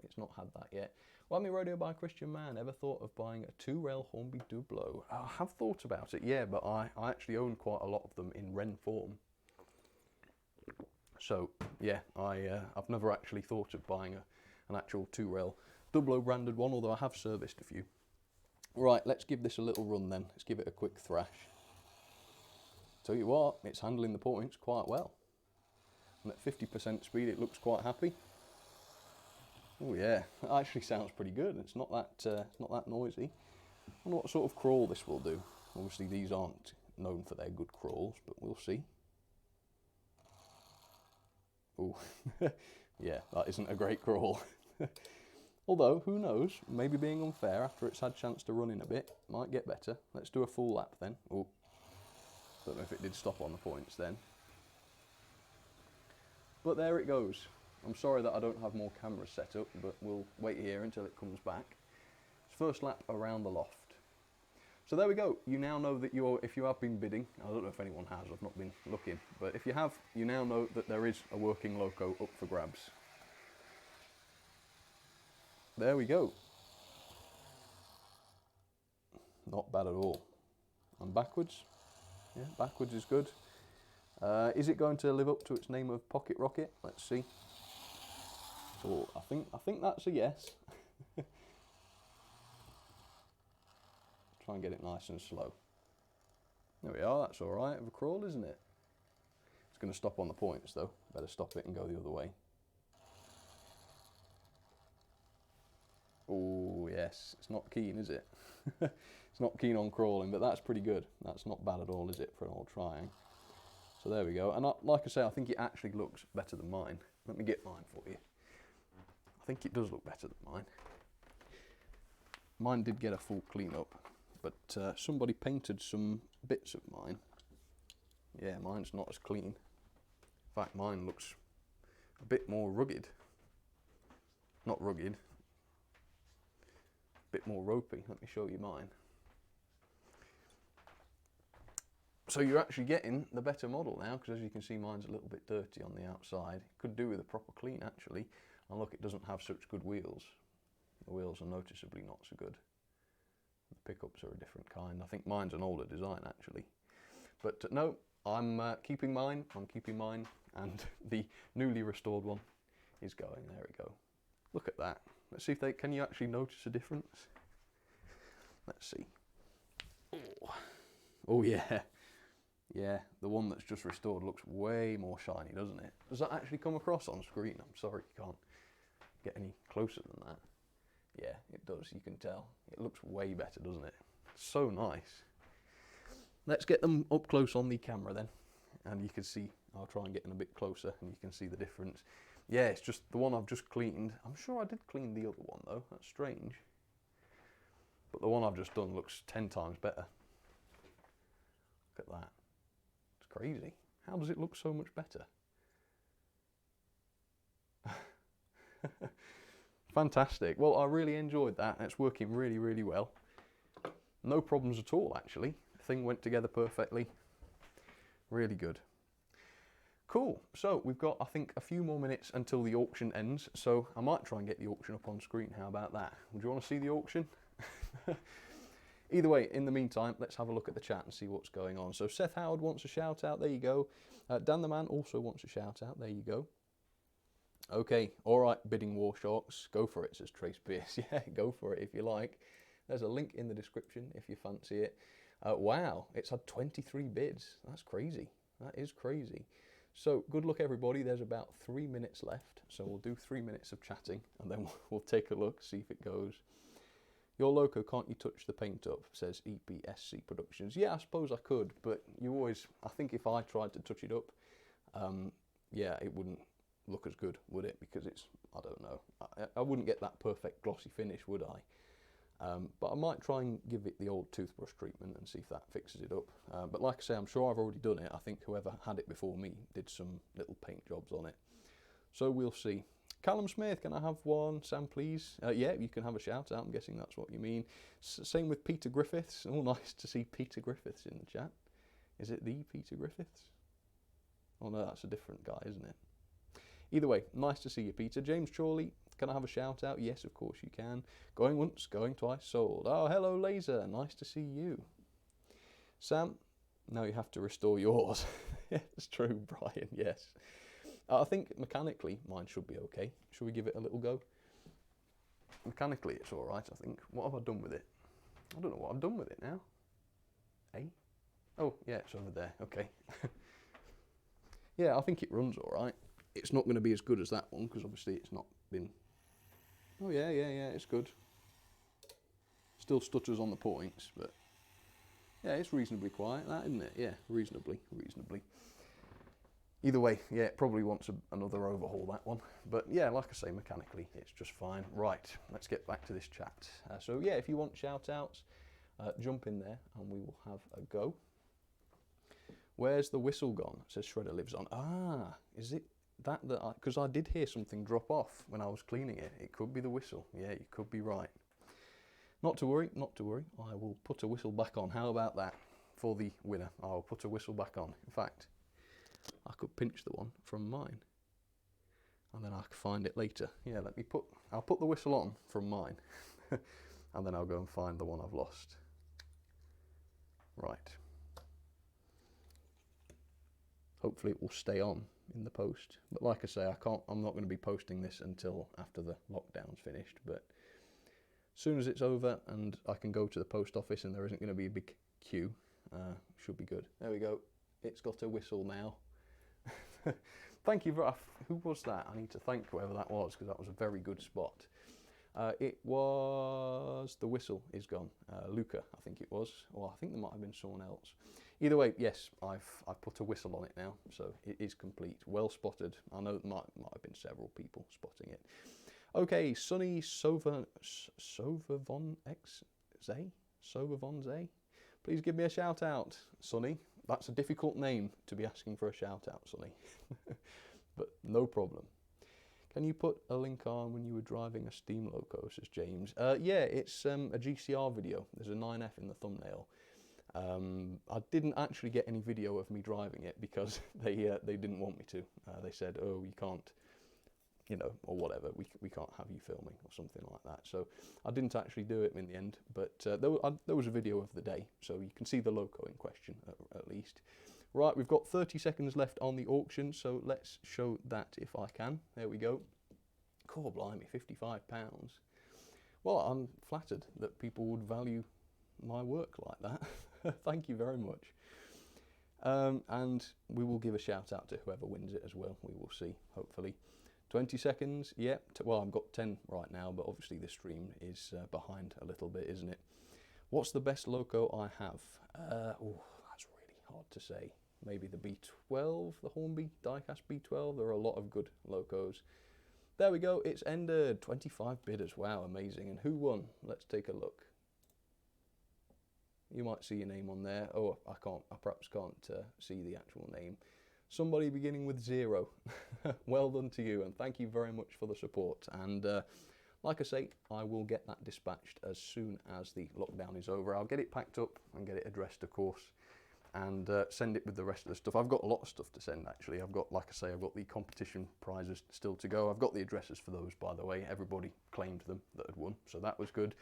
it's not had that yet. Whammy Radio by Christian Man. Ever thought of buying a 2-rail Hornby Dublo? I have thought about it, yeah, but I actually own quite a lot of them in Wren form. So yeah, I've never actually thought of buying an actual 2-rail Dublo branded one, although I have serviced a few. Right, let's give this a little run then. Let's give it a quick thrash. Tell you what, it's handling the points quite well. And at 50% speed, it looks quite happy. Oh yeah, it actually sounds pretty good. It's not that noisy. I wonder what sort of crawl this will do. Obviously, these aren't known for their good crawls, but we'll see. Oh, yeah, that isn't a great crawl. Although, who knows, maybe being unfair after it's had a chance to run in a bit might get better. Let's do a full lap then. Oh, don't know if it did stop on the points then. But there it goes. I'm sorry that I don't have more cameras set up, but we'll wait here until it comes back. It's first lap around the loft. So there we go. You now know that if you have been bidding, I don't know if anyone has, I've not been looking, but if you have, you now know that there is a working loco up for grabs. There we go. Not bad at all. And backwards. Yeah, backwards is good. Is it going to live up to its name of Pocket Rocket? Let's see. Oh, I think that's a yes. Try and get it nice and slow. There we are, that's alright of a crawl, isn't it? It's going to stop on the points though. Better stop it and go the other way. Oh yes, it's not keen, is it? It's not keen on crawling, but that's pretty good. That's not bad at all, is it, for an old trying? So there we go. And like I say, I think it actually looks better than mine. Let me get mine for you. I think it does look better than mine. Mine did get a full clean up, but somebody painted some bits of mine. Yeah, mine's not as clean. In fact, mine looks a bit more rugged. Not rugged. A bit more ropey. Let me show you mine. So you're actually getting the better model now, because as you can see, mine's a little bit dirty on the outside. Could do with a proper clean actually. And look, it doesn't have such good wheels. The wheels are noticeably not so good. The pickups are a different kind. I think mine's an older design actually. But no, I'm keeping mine, and the newly restored one is going. There we go. Look at that. Let's see if can you actually notice a difference? Let's see. Oh yeah. Yeah, the one that's just restored looks way more shiny, doesn't it? Does that actually come across on screen? I'm sorry, you can't get any closer than that. Yeah, it does, you can tell. It looks way better, doesn't it? So nice. Let's get them up close on the camera then. And you can see, I'll try and get in a bit closer and you can see the difference. Yeah, it's just the one I've just cleaned. I'm sure I did clean the other one though, that's strange. But the one I've just done looks 10 times better. Look at that. It's crazy. How does it look so much better? Fantastic. Well, I really enjoyed that. It's working really, really well. No problems at all, actually. The thing went together perfectly. Really good. Cool. So we've got, I think, a few more minutes until the auction ends. So I might try and get the auction up on screen. How about that? Would you want to see the auction? Either way, in the meantime, let's have a look at the chat and see what's going on. So Seth Howard wants a shout out. There you go. Dan the Man also wants a shout out. There you go. Okay, all right, bidding war sharks, go for it, says Trace Pierce. Yeah, go for it if you like. There's a link in the description if you fancy it. Wow, it's had 23 bids. That's crazy. That is crazy. So good luck, everybody. There's about 3 minutes left. So we'll do 3 minutes of chatting and then we'll take a look, see if it goes. Your loco, can't you touch the paint up, says EPSC Productions. Yeah, I suppose I could, but you always, I think if I tried to touch it up, yeah, it wouldn't look as good, would it? Because it's, I don't know, I wouldn't get that perfect glossy finish, would I? But I might try and give it the old toothbrush treatment and see if that fixes it up. But like I say, I'm sure I've already done it. I think whoever had it before me did some little paint jobs on it. So we'll see. Callum Smith, can I have one? Sam, please. Yeah, you can have a shout out. I'm guessing that's what you mean. Same with Peter Griffiths. Oh, nice to see Peter Griffiths in the chat. Is it the Peter Griffiths? Oh no, that's a different guy, isn't it? Either way, nice to see you, Peter. James Chorley, can I have a shout out? Yes, of course you can. Going once, going twice, sold. Oh, hello, Laser. Nice to see you. Sam, now you have to restore yours. It's true, Brian, yes. I think mechanically mine should be okay. Should we give it a little go? Mechanically it's all right, I think. What have I done with it? I don't know what I've done with it now. Eh? Oh, yeah, it's over there. Okay. Yeah, I think it runs all right. It's not going to be as good as that one because obviously it's not been... Oh, yeah, it's good. Still stutters on the points, but... Yeah, it's reasonably quiet, that, isn't it? Yeah, reasonably. Either way, yeah, it probably wants another overhaul, that one. But yeah, like I say, mechanically, it's just fine. Right, let's get back to this chat. So yeah, if you want shout-outs, jump in there and we will have a go. Where's the whistle gone? It says Shredder lives on. Ah, is it that because I did hear something drop off when I was cleaning it. It could be the whistle. Yeah, you could be right. Not to worry, not to worry. I will put a whistle back on. How about that for the winner? I'll put a whistle back on. In fact, I could pinch the one from mine and then I can find it later. Yeah, I'll put the whistle on from mine and then I'll go and find the one I've lost. Right. Hopefully it will stay on in the post. But like I say, I'm not going to be posting this until after the lockdown's finished. But as soon as it's over and I can go to the post office and there isn't going to be a big queue, should be good. There we go. It's got a whistle now. Thank you. Who was that? I need to thank whoever that was because that was a very good spot. It was the whistle is gone. Luca, I think it was. Or I think there might have been someone else. Either way, yes, I've put a whistle on it now, so it is complete. Well spotted. I know it might have been several people spotting it. Okay, Sonny Sovavonze. Please give me a shout out, Sonny. That's a difficult name to be asking for a shout out, Sonny. But no problem. Can you put a link on when you were driving a steam loco, says James? Yeah, it's a GCR video. There's a 9F in the thumbnail. I didn't actually get any video of me driving it because they didn't want me to. They said, oh, you can't, you know, or whatever, we can't have you filming or something like that. So I didn't actually do it in the end, but there was a video of the day, so you can see the loco in question at least. Right, we've got 30 seconds left on the auction, so let's show that if I can. There we go. Core blimey, £55. Well, I'm flattered that people would value my work like that. Thank you very much. And we will give a shout out to whoever wins it as well. We will see, hopefully. 20 seconds, yep. Well, I've got 10 right now, but obviously the stream is behind a little bit, isn't it? What's the best loco I have? Oh, that's really hard to say. Maybe the B12, the Hornby diecast B12. There are a lot of good locos. There we go, it's ended. 25 bidders, wow, amazing. And who won? Let's take a look. You might see your name on there. Oh, I perhaps can't see the actual name. Somebody beginning with 0. Well done to you, and thank you very much for the support. And like I say, I will get that dispatched as soon as the lockdown is over. I'll get it packed up and get it addressed, of course, and send it with the rest of the stuff. I've got a lot of stuff to send, actually. I've got, like I say, I've got the competition prizes still to go. I've got the addresses for those, by the way. Everybody claimed them that had won, so that was good.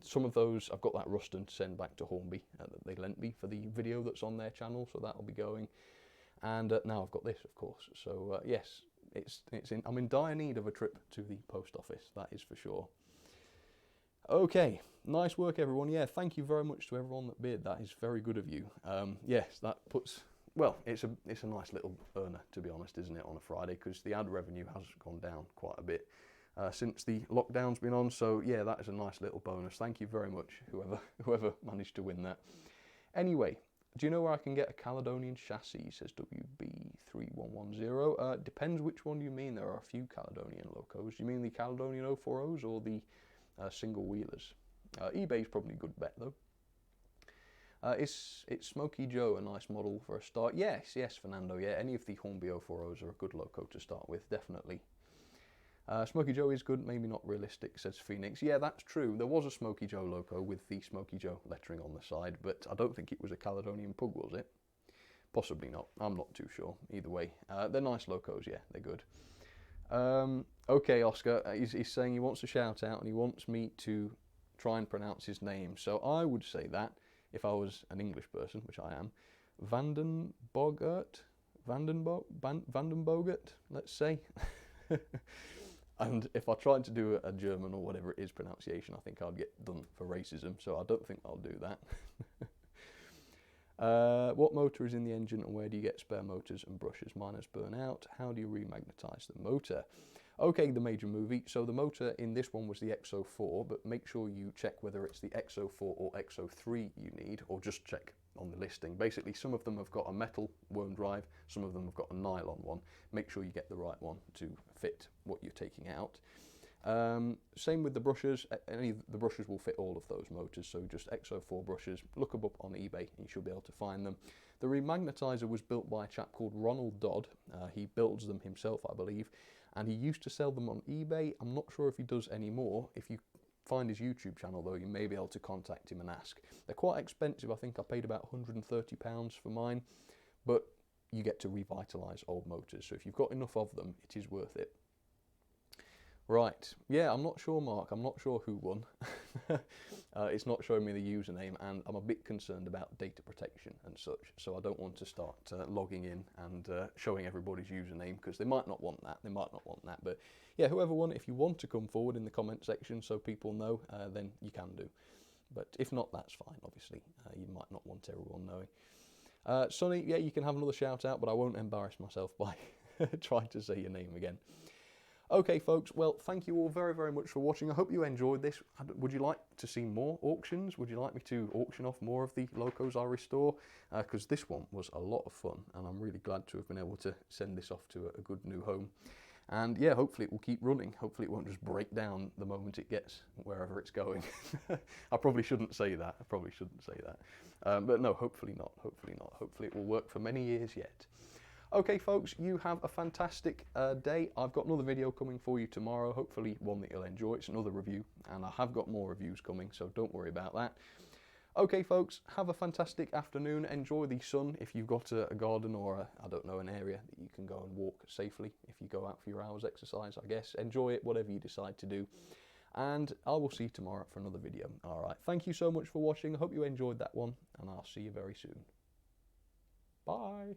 Some of those, I've got that Ruston to send back to Hornby that they lent me for the video that's on their channel, so that'll be going. And now I've got this, of course. So yes, I'm in dire need of a trip to the post office, that is for sure. Okay, nice work everyone. Yeah, thank you very much to everyone that bid. That is very good of you. Yes, that puts, well, it's a nice little earner, to be honest, isn't it, on a Friday, because the ad revenue has gone down quite a bit since the lockdown's been on. So yeah, that is a nice little bonus. Thank you very much, whoever managed to win that. Anyway, do you know where I can get a Caledonian chassis, says WB3110. Depends which one you mean. There are a few Caledonian locos. Do you mean the Caledonian 040s or the single wheelers? eBay's probably a good bet though. Is Smokey Joe a nice model for a start? Yes, Fernando. Yeah, any of the Hornby 040s are a good loco to start with, definitely. Smokey Joe is good, maybe not realistic, says Phoenix. Yeah, that's true. There was a Smokey Joe loco with the Smokey Joe lettering on the side, but I don't think it was a Caledonian Pug, was it? Possibly not. I'm not too sure. Either way, they're nice locos. Yeah, they're good. Okay, Oscar. He's saying he wants a shout out and he wants me to try and pronounce his name. So I would say that if I was an English person, which I am, Vandenbogert, let's say. And if I tried to do a German or whatever it is pronunciation, I think I'd get done for racism, so I don't think I'll do that. What motor is in the engine and where do you get spare motors and brushes? Mine has burnt out. How do you remagnetise the motor? Okay, the major movie. So the motor in this one was the XO4, but make sure you check whether it's the XO4 or XO3 you need, or just check on the listing. Basically, some of them have got a metal worm drive, some of them have got a nylon one. Make sure you get the right one to fit what you're taking out. Same with the brushes. The brushes will fit all of those motors, so just XO4 brushes. Look them up on eBay and you should be able to find them. The remagnetizer was built by a chap called Ronald Dodd. He builds them himself, I believe, and he used to sell them on eBay. I'm not sure if he does anymore. If you find his YouTube channel though, you may be able to contact him and ask. They're quite expensive. I think I paid about £130 for mine, but you get to revitalise old motors, so if you've got enough of them, it is worth it. Right, yeah, I'm not sure, Mark. I'm not sure who won. It's not showing me the username, and I'm a bit concerned about data protection and such, so I don't want to start logging in and showing everybody's username, because they might not want that, but yeah, whoever won, if you want to come forward in the comment section so people know, then you can do. But if not, that's fine, obviously. You might not want everyone knowing. Sonny, yeah, you can have another shout out, but I won't embarrass myself by trying to say your name again. Okay, folks, well, thank you all very, very much for watching. I hope you enjoyed this. Would you like to see more auctions? Would you like me to auction off more of the locos I restore? Because this one was a lot of fun, and I'm really glad to have been able to send this off to a good new home. And yeah, hopefully it will keep running. Hopefully it won't just break down the moment it gets wherever it's going. I probably shouldn't say that. But no, hopefully not. Hopefully it will work for many years yet. Okay, folks, you have a fantastic day. I've got another video coming for you tomorrow, hopefully one that you'll enjoy. It's another review, and I have got more reviews coming, so don't worry about that. Okay, folks, have a fantastic afternoon. Enjoy the sun if you've got a garden or, I don't know, an area that you can go and walk safely if you go out for your hours exercise, I guess. Enjoy it, whatever you decide to do. And I will see you tomorrow for another video. All right, thank you so much for watching. I hope you enjoyed that one, and I'll see you very soon. Bye.